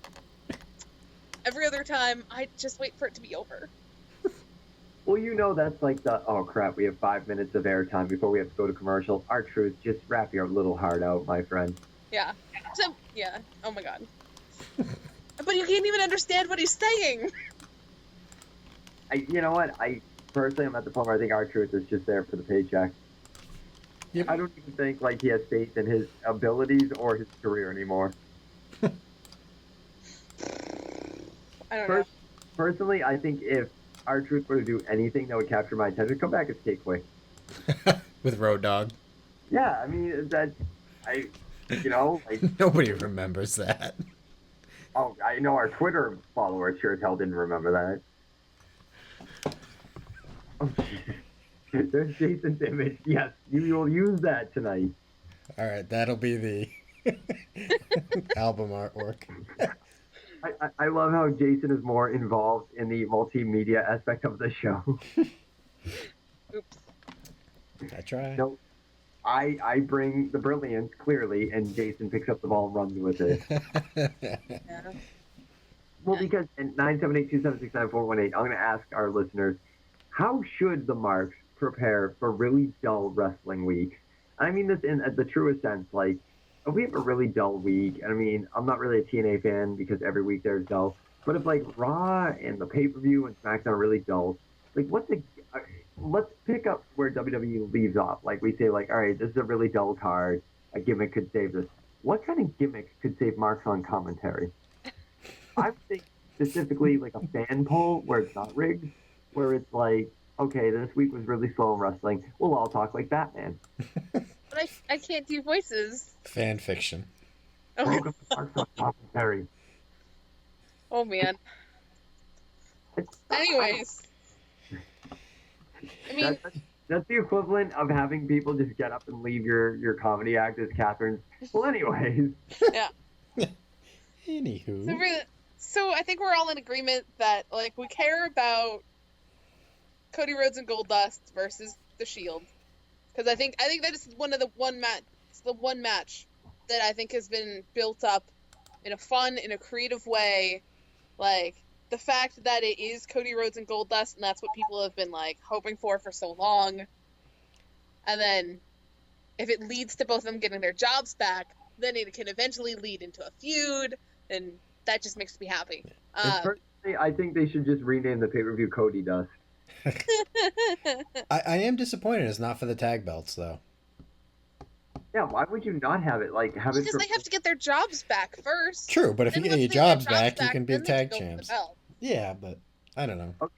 Every other time, I just wait for it to be over.
Well, you know that's like the, oh crap, we have 5 minutes of airtime before we have to go to commercial. R-Truth, just wrap your little heart out, my friend.
Yeah. So, yeah. Oh my god. But you can't even understand what he's saying.
You know what? I personally am at the point where I think R-Truth is just there for the paycheck. Yep. I don't even think like he has faith in his abilities or his career anymore.
I don't know.
Personally, I think if R-Truth were to do anything that would capture my attention, come back as K-Quick.
With Road Dogg.
Yeah, I mean, you know, like...
Nobody remembers that.
Oh, I know our Twitter followers sure as hell didn't remember that. Oh, there's Jason's image. Yes, you will use that tonight.
All right, that'll be the album artwork.
I love how Jason is more involved in the multimedia aspect of the show.
Oops.
I try.
I bring the brilliance, clearly, and Jason picks up the ball and runs with it.
Yeah.
Well, because in 978-276-9418, I'm going to ask our listeners, how should the Marks prepare for really dull wrestling weeks? I mean this in the truest sense. Like, if we have a really dull week, and I mean, I'm not really a TNA fan because every week there's dull, but if like Raw and the pay-per-view and SmackDown are really dull, like let's pick up where WWE leaves off. Like we say, like, all right, this is a really dull card. A gimmick could save this. What kind of gimmick could save Marks on commentary? I think specifically like a fan poll where it's not rigged, where it's like, okay, this week was really slow in wrestling. We'll all talk like Batman.
But I can't do voices.
Fan fiction.
Welcome to Marks on commentary.
Oh man. Anyways. I mean,
that's the equivalent of having people just get up and leave your comedy act as Kathryn's. Well, anyways.
Yeah.
Anywho.
So I think we're all in agreement that like we care about Cody Rhodes and Goldust versus the Shield, because I think that is the one match that I think has been built up in a fun, in a creative way. Like the fact that it is Cody Rhodes and Goldust, and that's what people have been like hoping for so long. And then if it leads to both of them getting their jobs back, then it can eventually lead into a feud, and that just makes me happy.
Personally, I think they should just rename the pay-per-view Cody Dust.
I am disappointed it's not for the tag belts, though.
Yeah, why would you not have it? Like, have
because they have to get their jobs back first.
True, but if you get your jobs back, you can be tag
then
champs. Yeah, but I don't know.
Okay.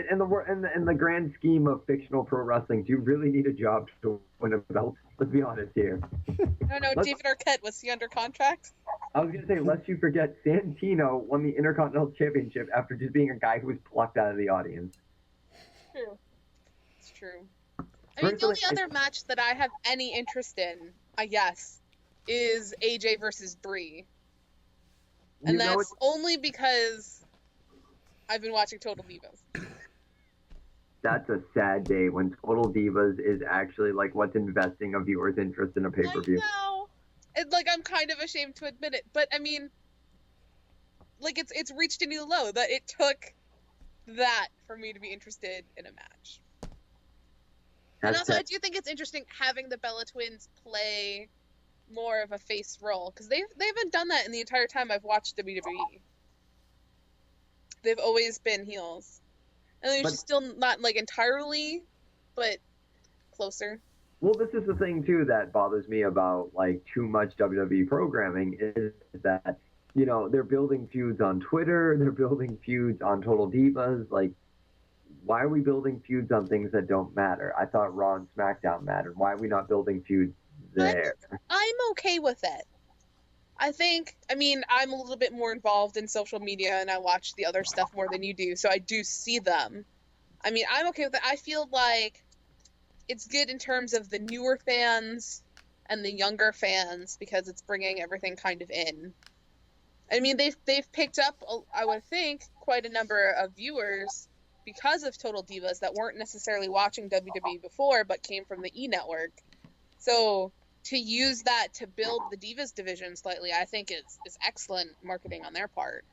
In the grand scheme of fictional pro wrestling, do you really need a job to win a belt? Let's be honest here.
I don't know. David Arquette, was he under contract?
I was going to say, lest you forget, Santino won the Intercontinental Championship after just being a guy who was plucked out of the audience.
True. It's true. I mean, the only other match that I have any interest in, I guess, is AJ versus Brie. And that's only because I've been watching Total Divas.
That's a sad day when Total Divas is actually like what's investing a viewer's interest in a pay-per-view.
I know. Like, I'm kind of ashamed to admit it, but I mean, like, it's reached a new low that it took that for me to be interested in a match. And also, I do think it's interesting having the Bella Twins play more of a face role, because they haven't done that in the entire time I've watched WWE. They've always been heels. And they're still not, like, entirely, but closer.
Well, this is the thing, too, that bothers me about, like, too much WWE programming is that, you know, they're building feuds on Twitter, they're building feuds on Total Divas. Like, why are we building feuds on things that don't matter? I thought Raw and SmackDown mattered. Why are we not building feuds there?
I'm okay with it. I mean, I'm a little bit more involved in social media and I watch the other stuff more than you do, so I do see them. I mean, I'm okay with it. I feel like it's good in terms of the newer fans and the younger fans because it's bringing everything kind of in. I mean, they've picked up, I would think, quite a number of viewers because of Total Divas that weren't necessarily watching WWE before but came from the E! Network. So to use that to build the Divas division slightly, I think is excellent marketing on their part.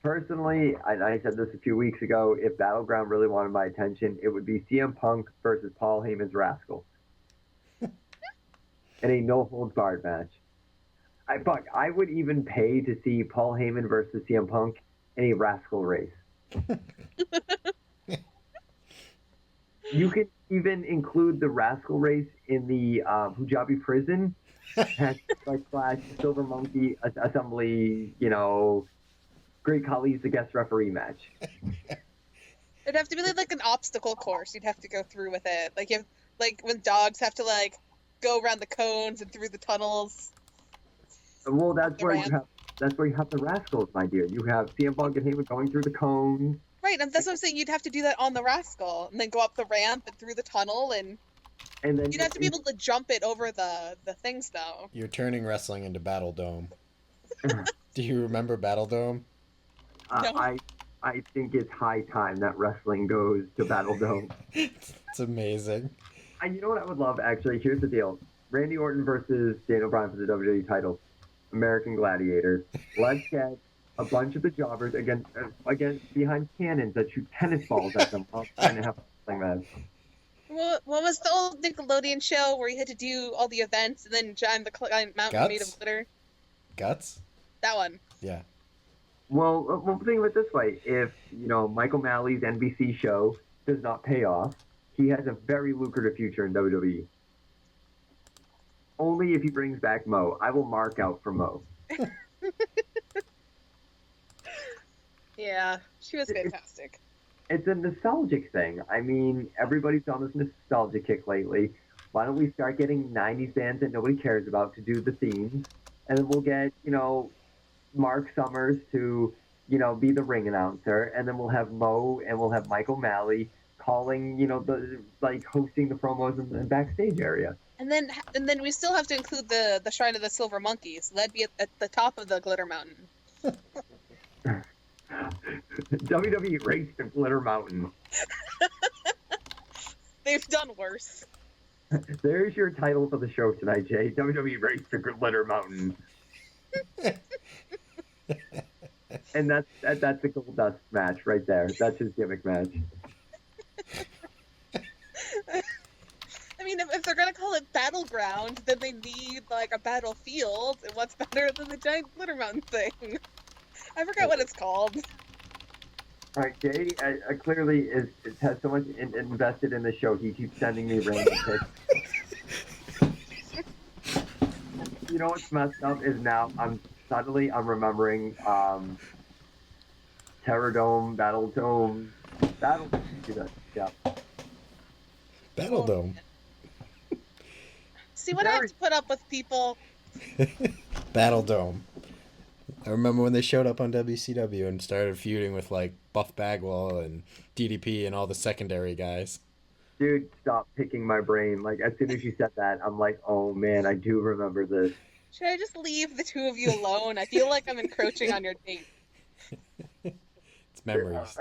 Personally, I said this a few weeks ago, if Battleground really wanted my attention, it would be CM Punk versus Paul Heyman's Rascal. In a no-holds-barred match. I would even pay to see Paul Heyman versus CM Punk in a Rascal race. You can even include the Rascal race in the Punjabi prison. Like Flash, Silver Monkey Assembly, you know, Great Khali's the guest referee match.
It'd have to be like an obstacle course. You'd have to go through with it. Like when dogs have to like go around the cones and through the tunnels.
Well, that's where you have the Rascals, my dear. You have CM Punk and Heyman going through the cones.
Right, and that's what I'm saying. You'd have to do that on the Rascal, and then go up the ramp and through the tunnel, and then you'd have to be able to jump it over the things, though.
You're turning wrestling into Battle Dome. Do you remember Battle Dome?
No. I think it's high time that wrestling goes to Battle Dome.
It's amazing.
You know what I would love, actually? Here's the deal. Randy Orton versus Daniel Bryan for the WWE title. American Gladiator. Let's get a bunch of the jobbers against behind cannons that shoot tennis balls at them while trying to have a wrestling match.
What was the old Nickelodeon show where you had to do all the events and then climb the mountain made of glitter?
Guts?
That one.
Yeah.
Well, we'll think of it this way. If, Michael Malley's NBC show does not pay off, he has a very lucrative future in WWE. Only if he brings back Mo. I will mark out for Mo.
Yeah, she was fantastic.
It's a nostalgic thing. I mean, everybody's on this nostalgia kick lately. Why don't we start getting 90s bands that nobody cares about to do the themes? And then we'll get, Mark Summers to, be the ring announcer. And then we'll have Mo and we'll have Michael Malley calling, hosting the promos in the backstage area.
And then we still have to include the Shrine of the Silver Monkey, so that'd be at the top of the Glitter Mountain.
WWE raced the Glitter Mountain.
They've done worse.
There's your title for the show tonight, Jay. WWE raced the Glitter Mountain. And that's a Goldust match right there. That's his gimmick match.
I mean, if they're gonna call it Battleground, then they need a battlefield. And what's better than the giant Glitter Mountain thing? I forgot what it's called.
All right, Jay clearly has so much invested in the show. He keeps sending me random pics. You know what's messed up is now I'm remembering Terrordome, Battledome. Yeah.
Battledome.
See what I have to put up with, people.
Battledome. I remember when they showed up on WCW and started feuding with Buff Bagwell and DDP and all the secondary guys.
Dude, stop picking my brain. As soon as you said that, I'm like, oh man, I do remember this.
Should I just leave the two of you alone? I feel like I'm encroaching on your date.
It's memories.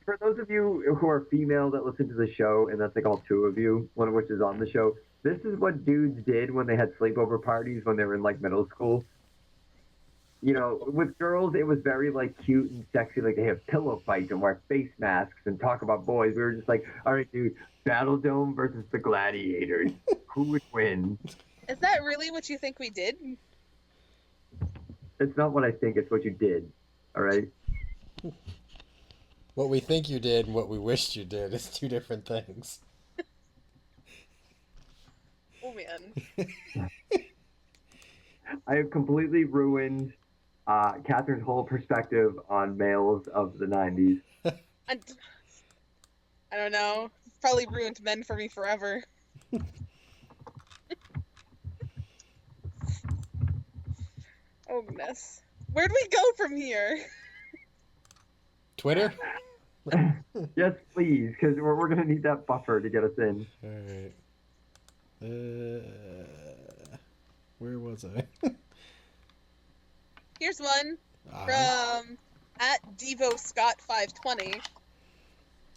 For those of you who are female that listen to the show, and that's all two of you, one of which is on the show, this is what dudes did when they had sleepover parties when they were in middle school. With girls, it was very cute and sexy. They have pillow fights and wear face masks and talk about boys. We were just all right, dude, Battledome versus the Gladiators. Who would win?
Is that really what you think we did?
It's not what I think. It's what you did. All right.
What we think you did and what we wished you did is two different things.
Oh man.
I have completely ruined Kathryn's whole perspective on males of the 90s.
I don't know. It's probably ruined men for me forever. Oh, goodness. Where do we go from here?
Twitter?
Yes, please, because we're going to need that buffer to get us in.
All right. Where was I?
Here's one from @DevoScott520.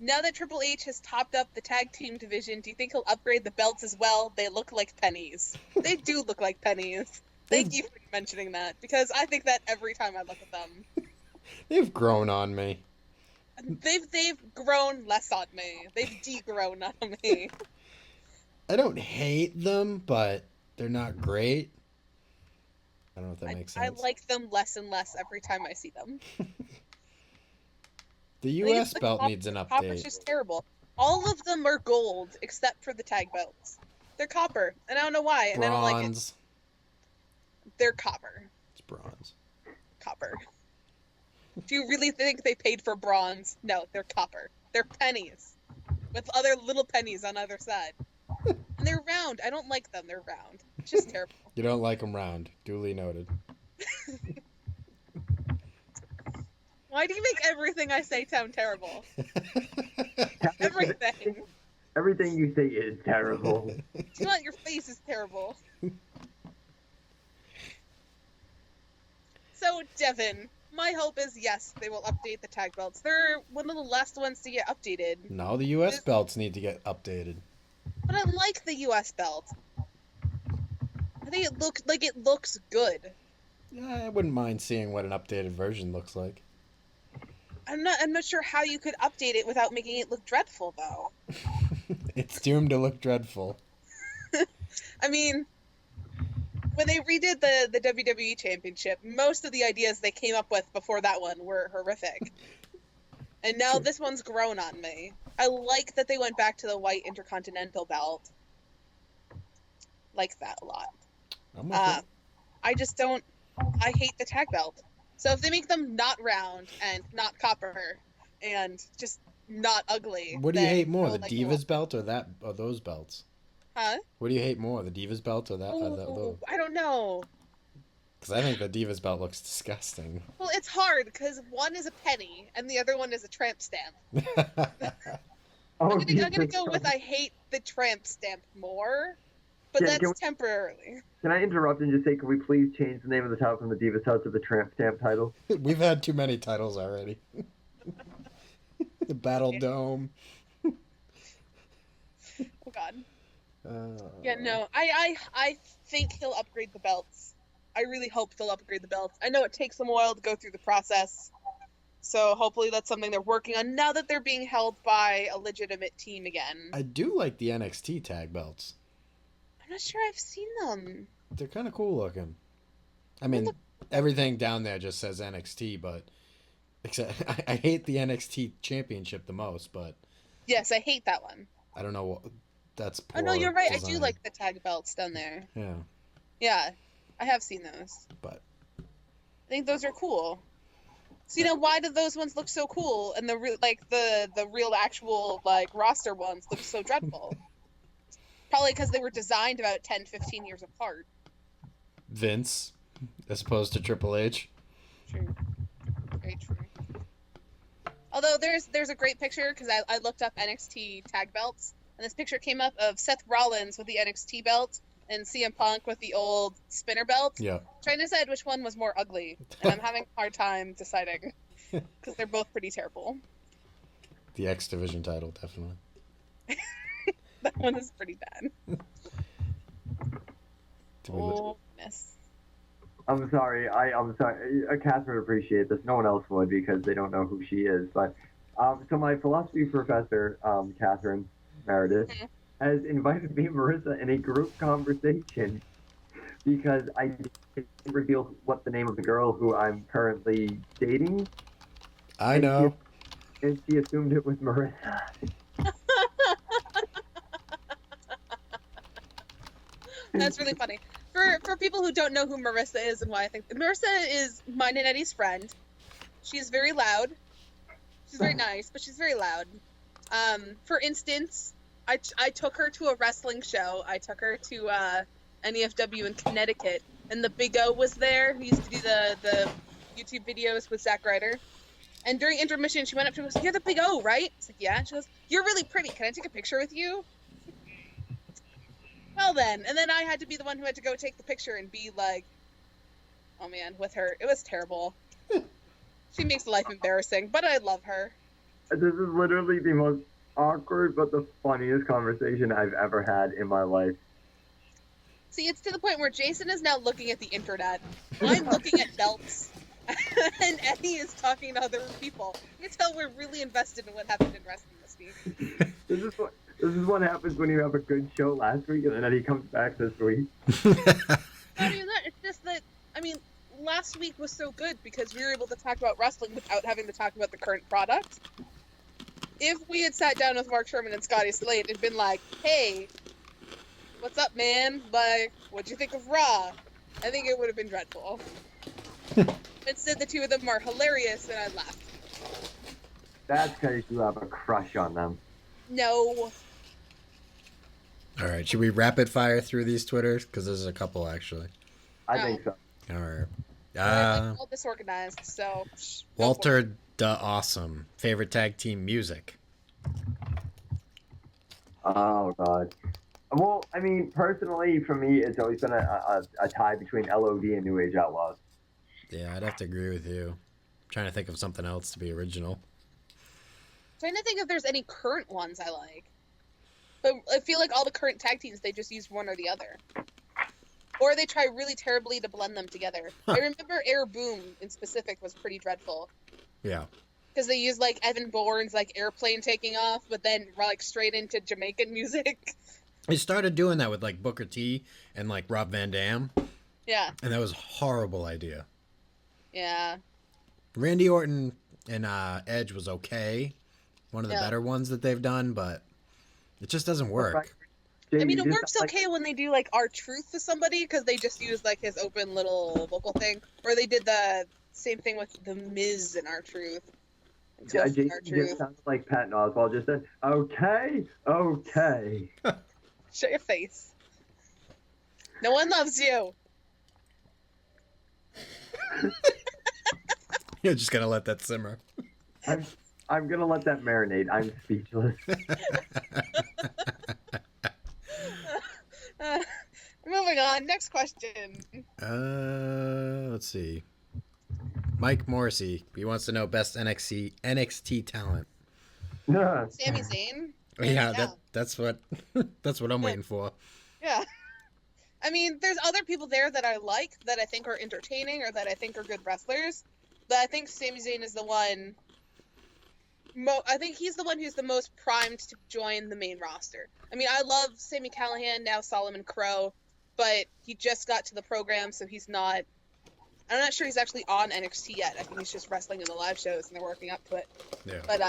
Now that Triple H has topped up the tag team division, do you think he'll upgrade the belts as well? They look like pennies. They do look like pennies. Thank you for mentioning that, because I think that every time I look at them.
They've grown on me.
They've grown less on me. They've degrown on me.
I don't hate them, but they're not great. I don't know if that makes sense.
I like them less and less every time I see them.
The U.S. belt needs an update.
Copper's just terrible. All of them are gold except for the tag belts. They're copper, and I don't know why, and I don't like it. They're copper.
It's bronze.
Copper. Do you really think they paid for bronze? No, they're copper. They're pennies. With other little pennies on either side. And they're round. I don't like them. They're round. It's just terrible.
You don't like them round. Duly noted.
Why do you make everything I say sound terrible? Everything.
Everything you say is terrible.
It's not your face is terrible. So, Devin, my hope is yes, they will update the tag belts. They're one of the last ones to get updated.
No, the U.S. belts need to get updated.
But I like the U.S. belt. I think it looks good.
Yeah, I wouldn't mind seeing what an updated version looks like.
I'm not sure how you could update it without making it look dreadful, though.
It's doomed to look dreadful.
I mean, when they redid the WWE Championship, most of the ideas they came up with before that one were horrific. And now this one's grown on me. I like that they went back to the white Intercontinental belt. Like that a lot. I just don't... I hate the tag belt. So if they make them not round and not copper and just not ugly...
What do you hate more, the Divas belt or those belts?
Huh?
What do you hate more, the Divas belt or that?
I don't know.
Because I think the Divas belt looks disgusting.
Well, it's hard because one is a penny and the other one is a tramp stamp. I'm gonna go with I hate the tramp stamp more, but that's temporarily.
Can I interrupt and just say, can we please change the name of the title from the Divas House to the Tramp Stamp title?
We've had too many titles already. The Battle Dome.
Oh God. Yeah, no, I think he'll upgrade the belts. I really hope they'll upgrade the belts. I know it takes them a while to go through the process, so hopefully that's something they're working on now that they're being held by a legitimate team again.
I do like the NXT tag belts.
I'm not sure I've seen them.
They're kind of cool looking. I mean, everything down there just says NXT, but except I hate the NXT championship the most, but
yes, I hate that one.
I don't know what that's.
Oh no, you're right. Design. I do like the tag belts down there.
Yeah.
Yeah, I have seen those.
But
I think those are cool. So why do those ones look so cool and the real actual roster ones look so dreadful? Probably because they were designed about 10, 15 years apart.
Vince, as opposed to Triple H.
True. Very true. Although there's a great picture because I looked up NXT tag belts and this picture came up of Seth Rollins with the NXT belt and CM Punk with the old spinner belt.
Yeah.
Trying to decide which one was more ugly, and I'm having a hard time deciding because they're both pretty terrible.
The X Division title, definitely.
That one is pretty bad. Miss.
I'm sorry. I'm sorry. Kathryn would appreciate this. No one else would because they don't know who she is. But so my philosophy professor, Kathryn Meredith, has invited me and Marissa in a group conversation because I didn't reveal what the name of the girl who I'm currently dating.
I know.
And she assumed it was Marissa.
That's really funny. For people who don't know who Marissa is and why I think Marissa is mine and Eddie's friend. She's very loud. She's very nice, but she's very loud. For instance, I took her to a wrestling show. I took her to NEFW in Connecticut, and the Big O was there. Who used to do the YouTube videos with Zack Ryder. And during intermission, she went up to me and goes, "You're the Big O, right?" I was like, "Yeah." She goes, "You're really pretty. Can I take a picture with you?" Well then, and then I had to be the one who had to go take the picture and be like, oh man, with her. It was terrible. She makes life embarrassing, but I love her.
This is literally the most awkward but the funniest conversation I've ever had in my life.
See, it's to the point where Jason is now looking at the internet. I'm looking at belts. And Eddie is talking to other people. You can tell we're really invested in what happened in wrestling this week.
This is what happens when you have a good show last week and then Eddie comes back this week.
I mean, it's just that, last week was so good because we were able to talk about wrestling without having to talk about the current product. If we had sat down with Mark Sherman and Scotty Slade and been like, hey, what's up, man? What'd you think of Raw? I think it would have been dreadful. Instead, the two of them are hilarious, and I laughed.
That's because you have a crush on them.
No.
All right, should we rapid fire through these Twitters? Because there's a couple, actually.
I think so.
All right.
I'm all disorganized, so...
Walter Da Awesome. Favorite tag team music?
Oh, God. Well, personally, for me, it's always been a tie between LOD and New Age Outlaws.
Yeah, I'd have to agree with you. I'm trying to think of something else to be original.
Trying to think if there's any current ones I like. But I feel like all the current tag teams, they just use one or the other. Or they try really terribly to blend them together. I remember Air Boom in specific was pretty dreadful.
Yeah.
Because they used like Evan Bourne's like airplane taking off, but then like straight into Jamaican music.
They started doing that with like Booker T and like Rob Van Dam.
Yeah.
And that was a horrible idea.
Yeah.
Randy Orton and Edge was okay. One of the better ones that they've done, but it just doesn't work.
I mean, it works okay when they do like R-Truth to somebody because they just use like his open little vocal thing, or they did the same thing with the Miz and R-Truth.
Yeah, Jason just sounds like Patton Oswalt just said, "Okay, okay."
Shut your face. No one loves you.
You're just gonna let that simmer.
I'm gonna let that marinate. I'm speechless.
Moving on. Next question.
Let's see. Mike Morrissey. He wants to know best NXT talent.
Sami Zayn.
Yeah, that's what I'm waiting for.
Yeah. I mean, there's other people there that I like, that I think are entertaining, or that I think are good wrestlers. But I think Sami Zayn is the one. I think he's the one who's the most primed to join the main roster. I mean, I love Sami Callihan, now Solomon Crow, but he just got to the program, so he's not. I'm not sure he's actually on NXT yet. I think he's just wrestling in the live shows, and they're working up to it.
Yeah.
But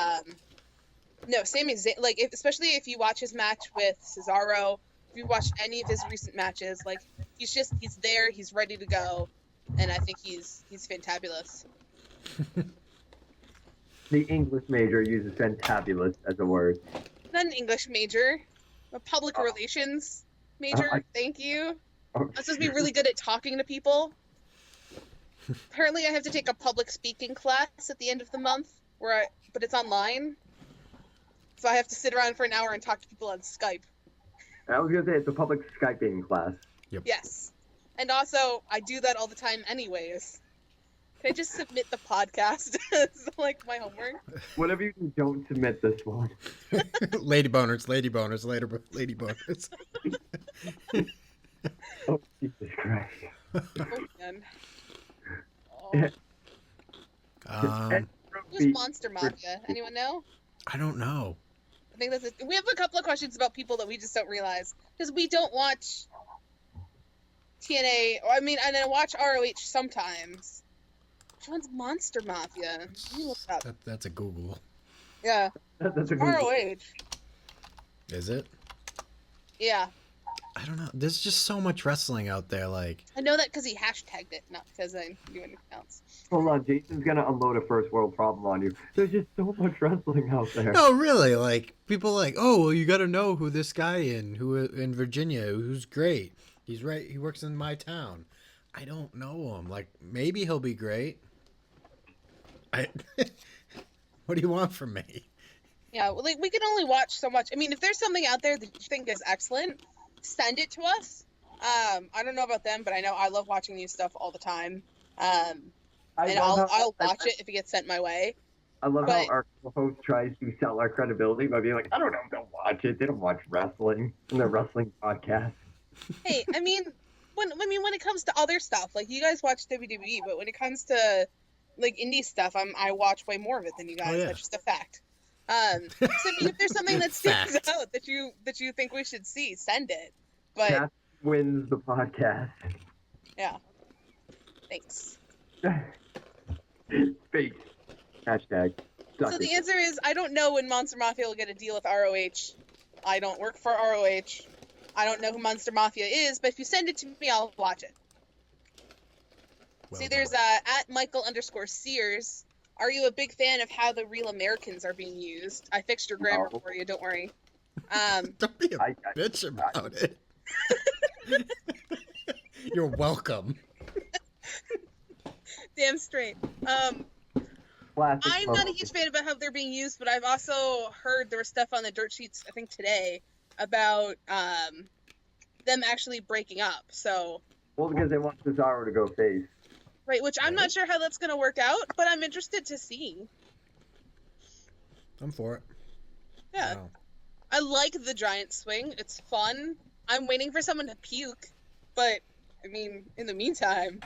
no, Sami Zayn, like, especially if you watch his match with Cesaro, if you watch any of his recent matches, like, he's there, he's ready to go, and I think he's fantabulous.
The English major uses fantabulous as a word.
Not an English major, a public relations major. Thank you. I'm supposed to be really good at talking to people. Apparently, I have to take a public speaking class at the end of the month, but it's online. So I have to sit around for an hour and talk to people on Skype.
I was going to say, it's a public Skyping class.
Yep.
Yes. And also, I do that all the time anyways. Can I just submit the podcast as, like, my homework?
Whatever you do, don't submit this one.
Lady boners. Lady boners.
Oh, Jesus Christ.
Oh, man. Oh. Who's Monster Mafia? Anyone know?
I don't know.
I think we have a couple of questions about people that we just don't realize. Because we don't watch TNA, and I watch ROH sometimes. Which one's Monster Mafia? Let me look up.
That's a Google.
Yeah.
That's a Google.
ROH.
Is it?
Yeah.
I don't know. There's just so much wrestling out there, like...
I know that because he hashtagged it, not because I knew anything else.
Hold on, Jason's gonna unload a first world problem on you. There's just so much wrestling out there.
No, really, like, people like, oh, well, you gotta know who this guy in Virginia, who's great. He works in my town. I don't know him. Like, maybe he'll be great. What do you want from me?
Yeah, well, like, we can only watch so much. I mean, if there's something out there that you think is excellent, send it to us. I don't know about them, but I know I love watching new stuff all the time. I'll watch it if it gets sent my way.
I love how our host tries to sell our credibility by being like, I don't know if they'll watch it. They don't watch wrestling in their wrestling podcast.
Hey, I mean, when it comes to other stuff, like, you guys watch WWE, but when it comes to, like, indie stuff, I watch way more of it than you guys.
Oh, yeah.
That's just a fact. So I mean, if there's something that sticks out that you think we should see, send it. But
that wins the podcast.
Yeah. Thanks.
Fake. Hashtag.
So the answer is, I don't know when Monster Mafia will get a deal with ROH. I don't work for ROH. I don't know who Monster Mafia is, but if you send it to me, I'll watch it.
Well
See, there's at Michael_Sears. Are you a big fan of how the Real Americans are being used? I fixed your grammar for you, don't worry.
Don't be a bitch about it. You're welcome.
Damn straight. I'm not a huge fan about how they're being used, but I've also heard there was stuff on the dirt sheets, I think today, about them actually breaking up. So.
Well, because they want Cesaro to go face.
Right, which I'm not sure how that's going to work out, but I'm interested to see.
I'm for it.
Yeah. Wow. I like the giant swing. It's fun. I'm waiting for someone to puke, but I mean, in the meantime.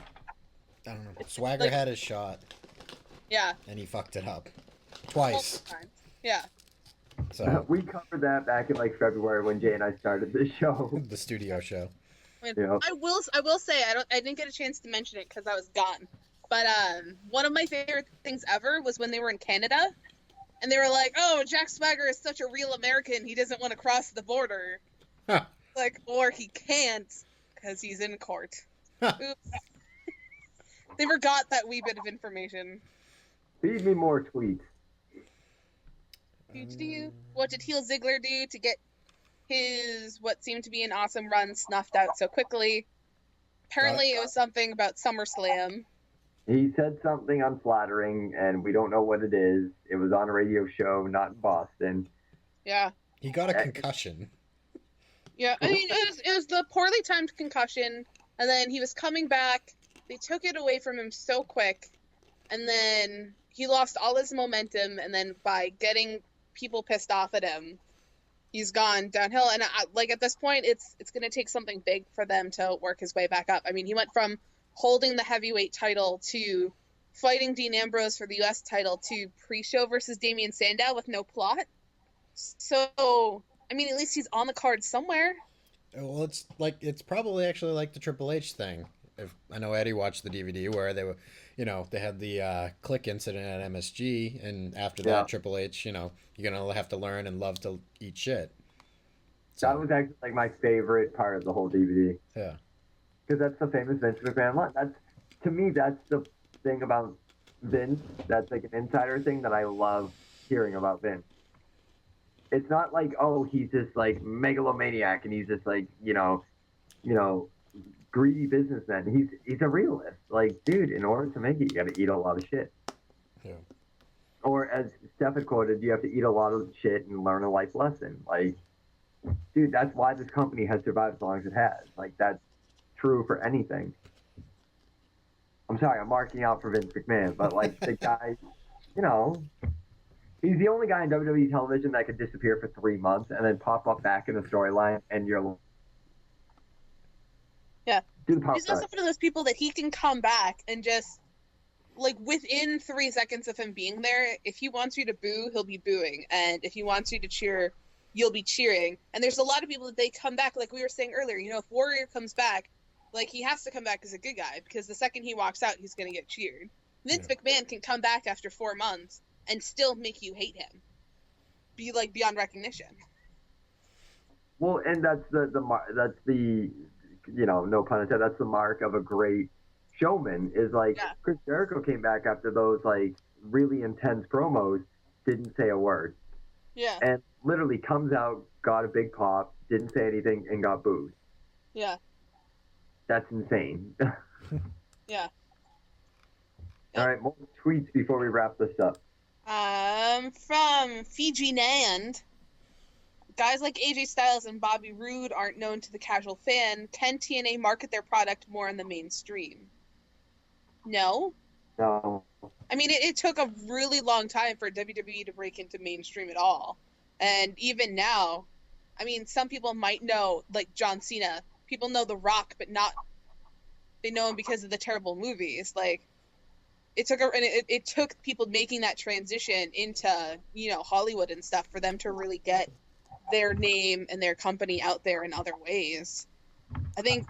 I don't know. Swagger had his shot.
Yeah.
And he fucked it up. Twice.
Yeah.
So
we covered that back in like February when Jay and I started this show.
The studio show.
Yeah. I will say I didn't get a chance to mention it because I was gone. But one of my favorite things ever was when they were in Canada, and they were like, "Oh, Jack Swagger is such a real American. He doesn't want to cross the border."
Huh.
Like, or he can't because he's in court. Oops. They forgot that wee bit of information.
Feed me more tweets.
What did Heel Ziggler do to get his what seemed to be an awesome run snuffed out so quickly? Apparently, it was something about SummerSlam.
He said something unflattering, and we don't know what it is. It was on a radio show, not in Boston.
Yeah.
He got a concussion.
Yeah, I mean, it was the poorly timed concussion, and then he was coming back. They took it away from him so quick, and then he lost all his momentum, and then by getting people pissed off at him, he's gone downhill. And at this point, it's going to take something big for them to work his way back up. I mean, he went from holding the heavyweight title to fighting Dean Ambrose for the U.S. title to pre-show versus Damian Sandow with no plot. So, I mean, at least he's on the card somewhere.
Well, it's probably actually like the Triple H thing. I know Eddie watched the DVD where they were, they had the click incident at MSG, and after that, Triple H, you're gonna have to learn and love to eat shit.
So, that was actually like my favorite part of the whole DVD.
Yeah.
Because that's the famous Vince McMahon line. To me, that's the thing about Vince. That's like an insider thing that I love hearing about Vince. It's not like, oh, he's this like megalomaniac and he's this like, greedy businessman. He's a realist. Like, dude, in order to make it, you got to eat a lot of shit.
Yeah.
Or as Steph had quoted, you have to eat a lot of shit and learn a life lesson. Like, dude, that's why this company has survived as long as it has. Like, that's true for anything. I'm sorry, I'm marking out for Vince McMahon, but like the guy, he's the only guy in WWE television that could disappear for 3 months and then pop up back in a storyline, and you're
He's also one of those people that he can come back and just, like, within 3 seconds of him being there, if he wants you to boo, he'll be booing. And if he wants you to cheer, you'll be cheering. And there's a lot of people that they come back, like we were saying earlier, if Warrior comes back, like, he has to come back as a good guy, because the second he walks out, he's going to get cheered. Vince McMahon can come back after 4 months and still make you hate him. Be, like, beyond recognition.
Well, and that's the no pun intended, that's the mark of a great showman, is like Chris Jericho came back after those like really intense promos, didn't say a word.
Yeah.
And literally comes out, got a big pop, didn't say anything, and got booed.
Yeah.
That's insane.
Yeah.
All right, more tweets before we wrap this up.
From Fiji Nand. Guys like AJ Styles and Bobby Roode aren't known to the casual fan. Can TNA market their product more in the mainstream? No.
No.
I mean, it took a really long time for WWE to break into mainstream at all. And even now, I mean, some people might know, like John Cena. People know The Rock, but they know him because of the terrible movies. Like, it took people making that transition into, Hollywood and stuff for them to really get their name and their company out there in other ways. I think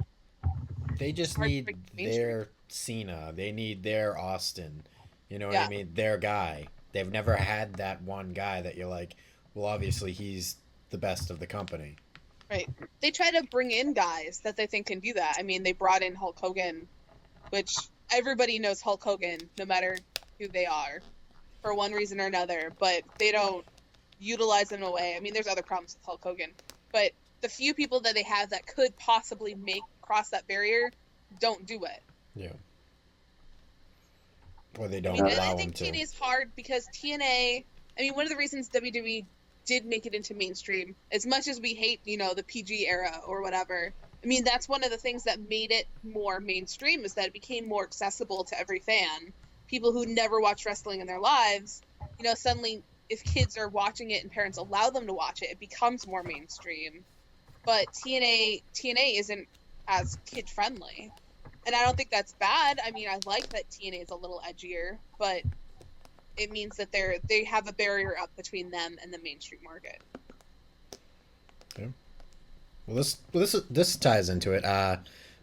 they just need their Cena. They need their Austin. You know what I mean? Their guy. They've never had that one guy that you're like, well, obviously he's the best of the company.
Right. They try to bring in guys that they think can do that. I mean, they brought in Hulk Hogan, which everybody knows Hulk Hogan, no matter who they are, for one reason or another, but they don't utilize them in a way. I mean, there's other problems with Hulk Hogan, but the few people that they have that could possibly cross that barrier don't do it.
Yeah. Or they don't
allow
them to.
I think TNA is hard because TNA, I mean, one of the reasons WWE did make it into mainstream, as much as we hate, the PG era or whatever, I mean, that's one of the things that made it more mainstream, is that it became more accessible to every fan. People who never watched wrestling in their lives, suddenly, if kids are watching it and parents allow them to watch it, it becomes more mainstream. But TNA isn't as kid friendly. And I don't think that's bad. I mean, I like that TNA is a little edgier, but it means that they have a barrier up between them and the mainstream market.
Yeah. Well, this ties into it.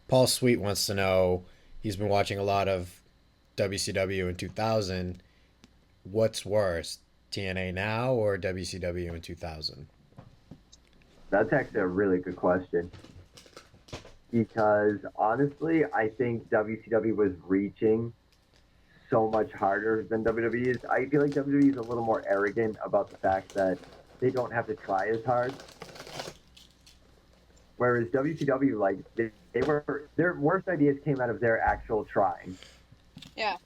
Paul Sweet wants to know, he's been watching a lot of WCW in 2000. What's worse, TNA now or WCW in 2000?
That's actually a really good question. Because honestly, I think WCW was reaching so much harder than WWE is. I feel like WWE is a little more arrogant about the fact that they don't have to try as hard. Whereas WCW, like, their worst ideas came out of their actual trying.
Yeah.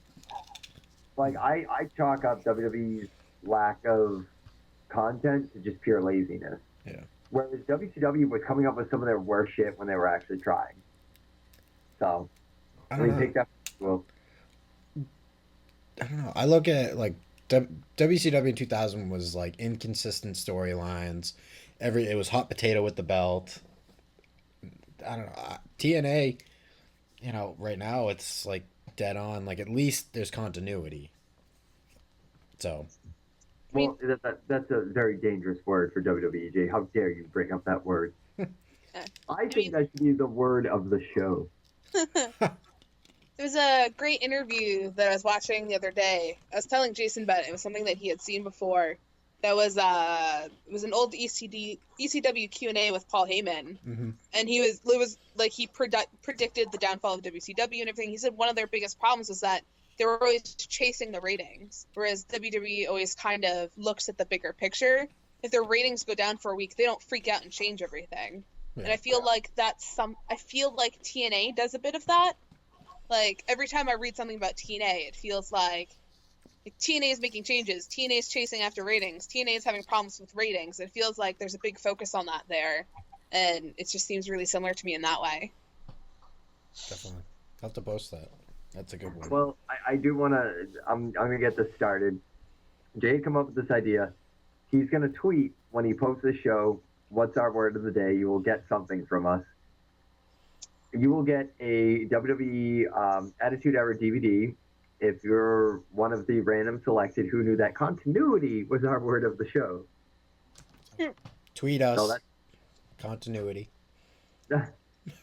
Like, I chalk up WWE's lack of content to just pure laziness.
Yeah.
Whereas WCW was coming up with some of their worst shit when they were actually trying. So, I mean, take that. Well,
I don't know. I look at like WCW in 2000 was like inconsistent storylines. It was hot potato with the belt. I don't know. TNA, you know, right now it's like dead on. Like at least there's continuity. So.
Well, that's a very dangerous word for WWE, Jay. How dare you bring up that word? I think that should be the word of the show.
There was a great interview that I was watching the other day. I was telling Jason about it. It was something that he had seen before. That was it was an old ECW Q&A with Paul Heyman, and it was like he predicted the downfall of WCW and everything. He said one of their biggest problems was that they were always chasing the ratings, whereas WWE always kind of looks at the bigger picture. If their ratings go down for a week, they don't freak out and change everything. Yeah. And I feel like I feel like TNA does a bit of that. Like, every time I read something about TNA, it feels like TNA is making changes. TNA is chasing after ratings. TNA is having problems with ratings. It feels like there's a big focus on that there. And it just seems really similar to me in that way.
Definitely. I'll have to post that. That's a good one.
Well, I do want to... I'm going to get this started. Jay come up with this idea. He's going to tweet when he posts this show, what's our word of the day. You will get something from us. You will get a WWE Attitude Era DVD if you're one of the random selected who knew that continuity was our word of the show.
Tweet us. So continuity.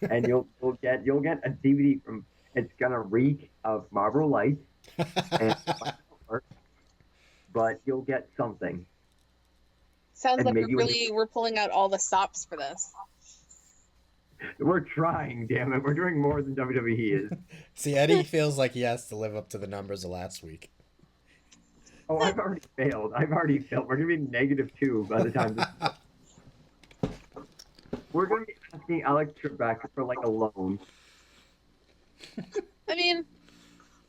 And you'll get a DVD from. It's gonna reek of Marlboro Lights, but you'll get something.
Sounds like we're pulling out all the stops for this.
We're trying, damn it. We're doing more than WWE is.
See, Eddie feels like he has to live up to the numbers of last week.
Oh, I've already failed. We're going to be -2 by the time this... We're going to be asking Alex Trebek for, like, a loan.
I mean,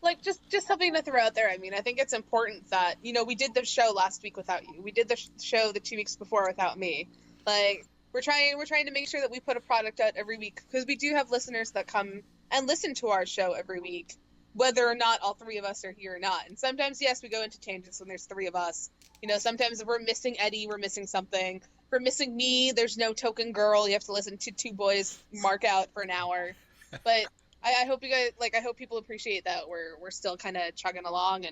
like, just something to throw out there. I mean, I think it's important that, you know, we did the show last week without you. We did the show the 2 weeks before without me. Like... We're trying to make sure that we put a product out every week, because we do have listeners that come and listen to our show every week, whether or not all three of us are here or not. And sometimes, yes, we go into tangents when there's three of us. You know, sometimes if we're missing Eddie, we're missing something. If we're missing me, there's no token girl. You have to listen to two boys mark out for an hour. But I hope you guys, like, I hope people appreciate that we're still kind of chugging along.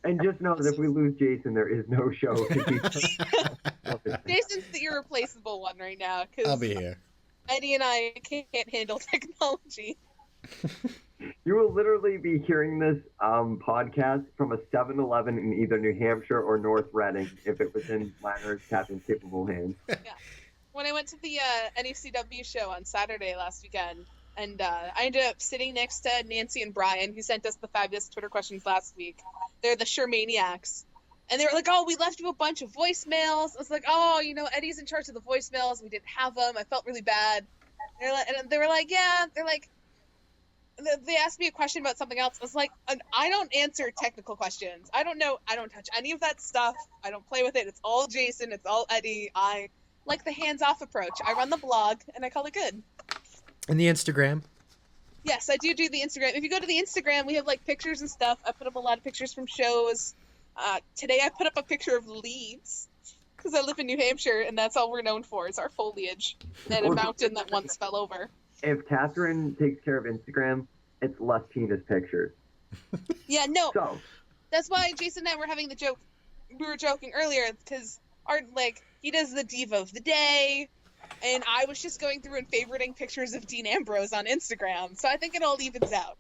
And just know that if we lose Jason, there is no show.
Jason's the irreplaceable one right now.
I'll be here.
Eddie and I can't handle technology.
You will literally be hearing this podcast from a 7-Eleven in either New Hampshire or North Reading, if it was in Lanner's Captain's capable hands.
Yeah. When I went to the NECW show on Saturday last weekend, and I ended up sitting next to Nancy and Brian, who sent us the fabulous Twitter questions last week. They're the Sure Maniacs. And they were like, oh, we left you a bunch of voicemails. I was like, oh, you know, Eddie's in charge of the voicemails. We didn't have them. I felt really bad. And they were like, yeah. They're like, they asked me a question about something else. I was like, I don't answer technical questions. I don't know. I don't touch any of that stuff. I don't play with it. It's all Jason. It's all Eddie. I like the hands-off approach. I run the blog, and I call it good.
And the Instagram.
Yes, I do the Instagram. If you go to the Instagram, we have, like, pictures and stuff. I put up a lot of pictures from shows. Today I put up a picture of leaves because I live in New Hampshire, and that's all we're known for is our foliage and a mountain that once fell over.
if Kathryn takes care of Instagram, it's less penis pictures.
Yeah, no.
So
that's why Jason and I were having the joke. We were joking earlier because he does the diva of the day, and I was just going through and favoriting pictures of Dean Ambrose on Instagram. So I think it all evens out.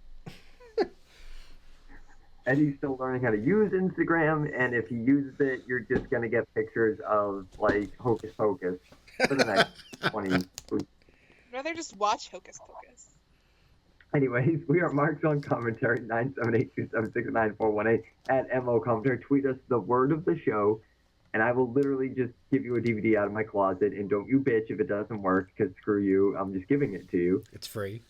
Eddie's still learning how to use Instagram, and if he uses it, you're just gonna get pictures of like Hocus Pocus for the next 20 weeks.
I'd rather just watch Hocus Pocus.
Anyways, we are Marks on Commentary, 978-276-9418 at MO Commentary. Tweet us the word of the show, and I will literally just give you a DVD out of my closet, and don't you bitch if it doesn't work, because screw you, I'm just giving it to you.
It's free.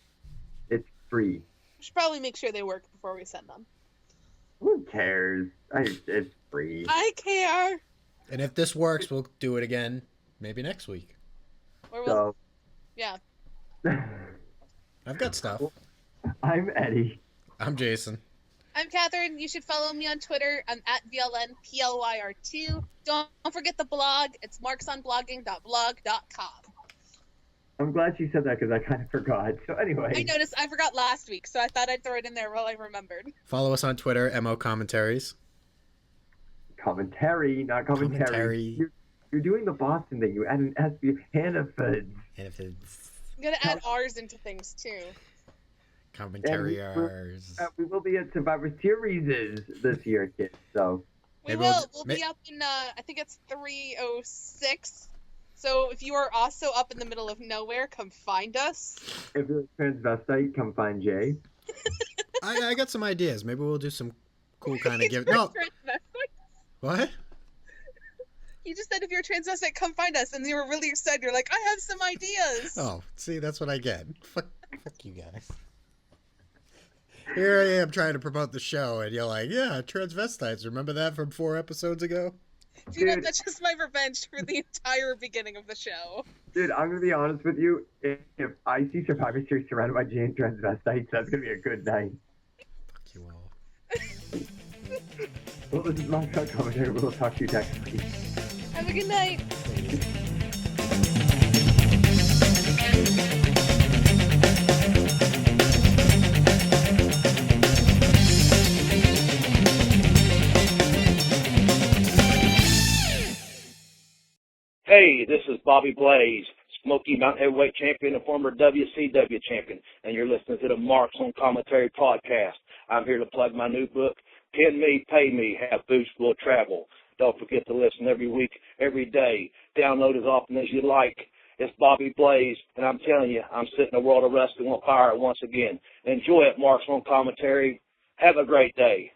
It's free.
We should probably make sure they work before we send them.
Who cares? It's free.
I care.
And if this works, we'll do it again maybe next week.
Or we'll... Yeah.
I've got stuff.
I'm Eddie.
I'm Jason.
I'm Kathryn. You should follow me on Twitter. I'm at VLNPLYR2. Don't forget the blog. It's marksonblogging.blog.com.
I'm glad she said that because I kind of forgot. So anyway.
I noticed I forgot last week, so I thought I'd throw it in there while I remembered.
Follow us on Twitter, MO Commentaries.
Commentary, not commentary. You're doing the Boston thing. You add an SB. Hannaford.
I'm going to add R's into things, too.
Commentariers.
We will be at Survivor Series this year, kids. So
we will. We'll be up in, I think it's 306. So if you are also up in the middle of nowhere, come find us.
If you're a transvestite, come find Jay.
I got some ideas. Maybe we'll do some cool kind of give. No. What?
You just said if you're a transvestite, come find us, and you were really excited. You're like, I have some ideas.
Oh, see, that's what I get. Fuck you guys. Here I am trying to promote the show, and you're like, yeah, transvestites. Remember that from 4 episodes ago?
Dude, that's just my revenge for the entire beginning of the show.
Dude, I'm going to be honest with you. If I see Survivor Series surrounded by Jane transvestites, that's going to be a good night.
Fuck you all.
Well, this is Marks on Commentary. We'll talk to you next week.
Have a good night.
Hey, this is Bobby Blaze, Smoky Mountain Heavyweight Champion and former WCW Champion, and you're listening to the Marks on Commentary podcast. I'm here to plug my new book, Pin Me, Pay Me, Have Boots Will Travel. Don't forget to listen every week, every day. Download as often as you like. It's Bobby Blaze, and I'm telling you, I'm setting the world of wrestling on fire once again. Enjoy it, Marks on Commentary. Have a great day.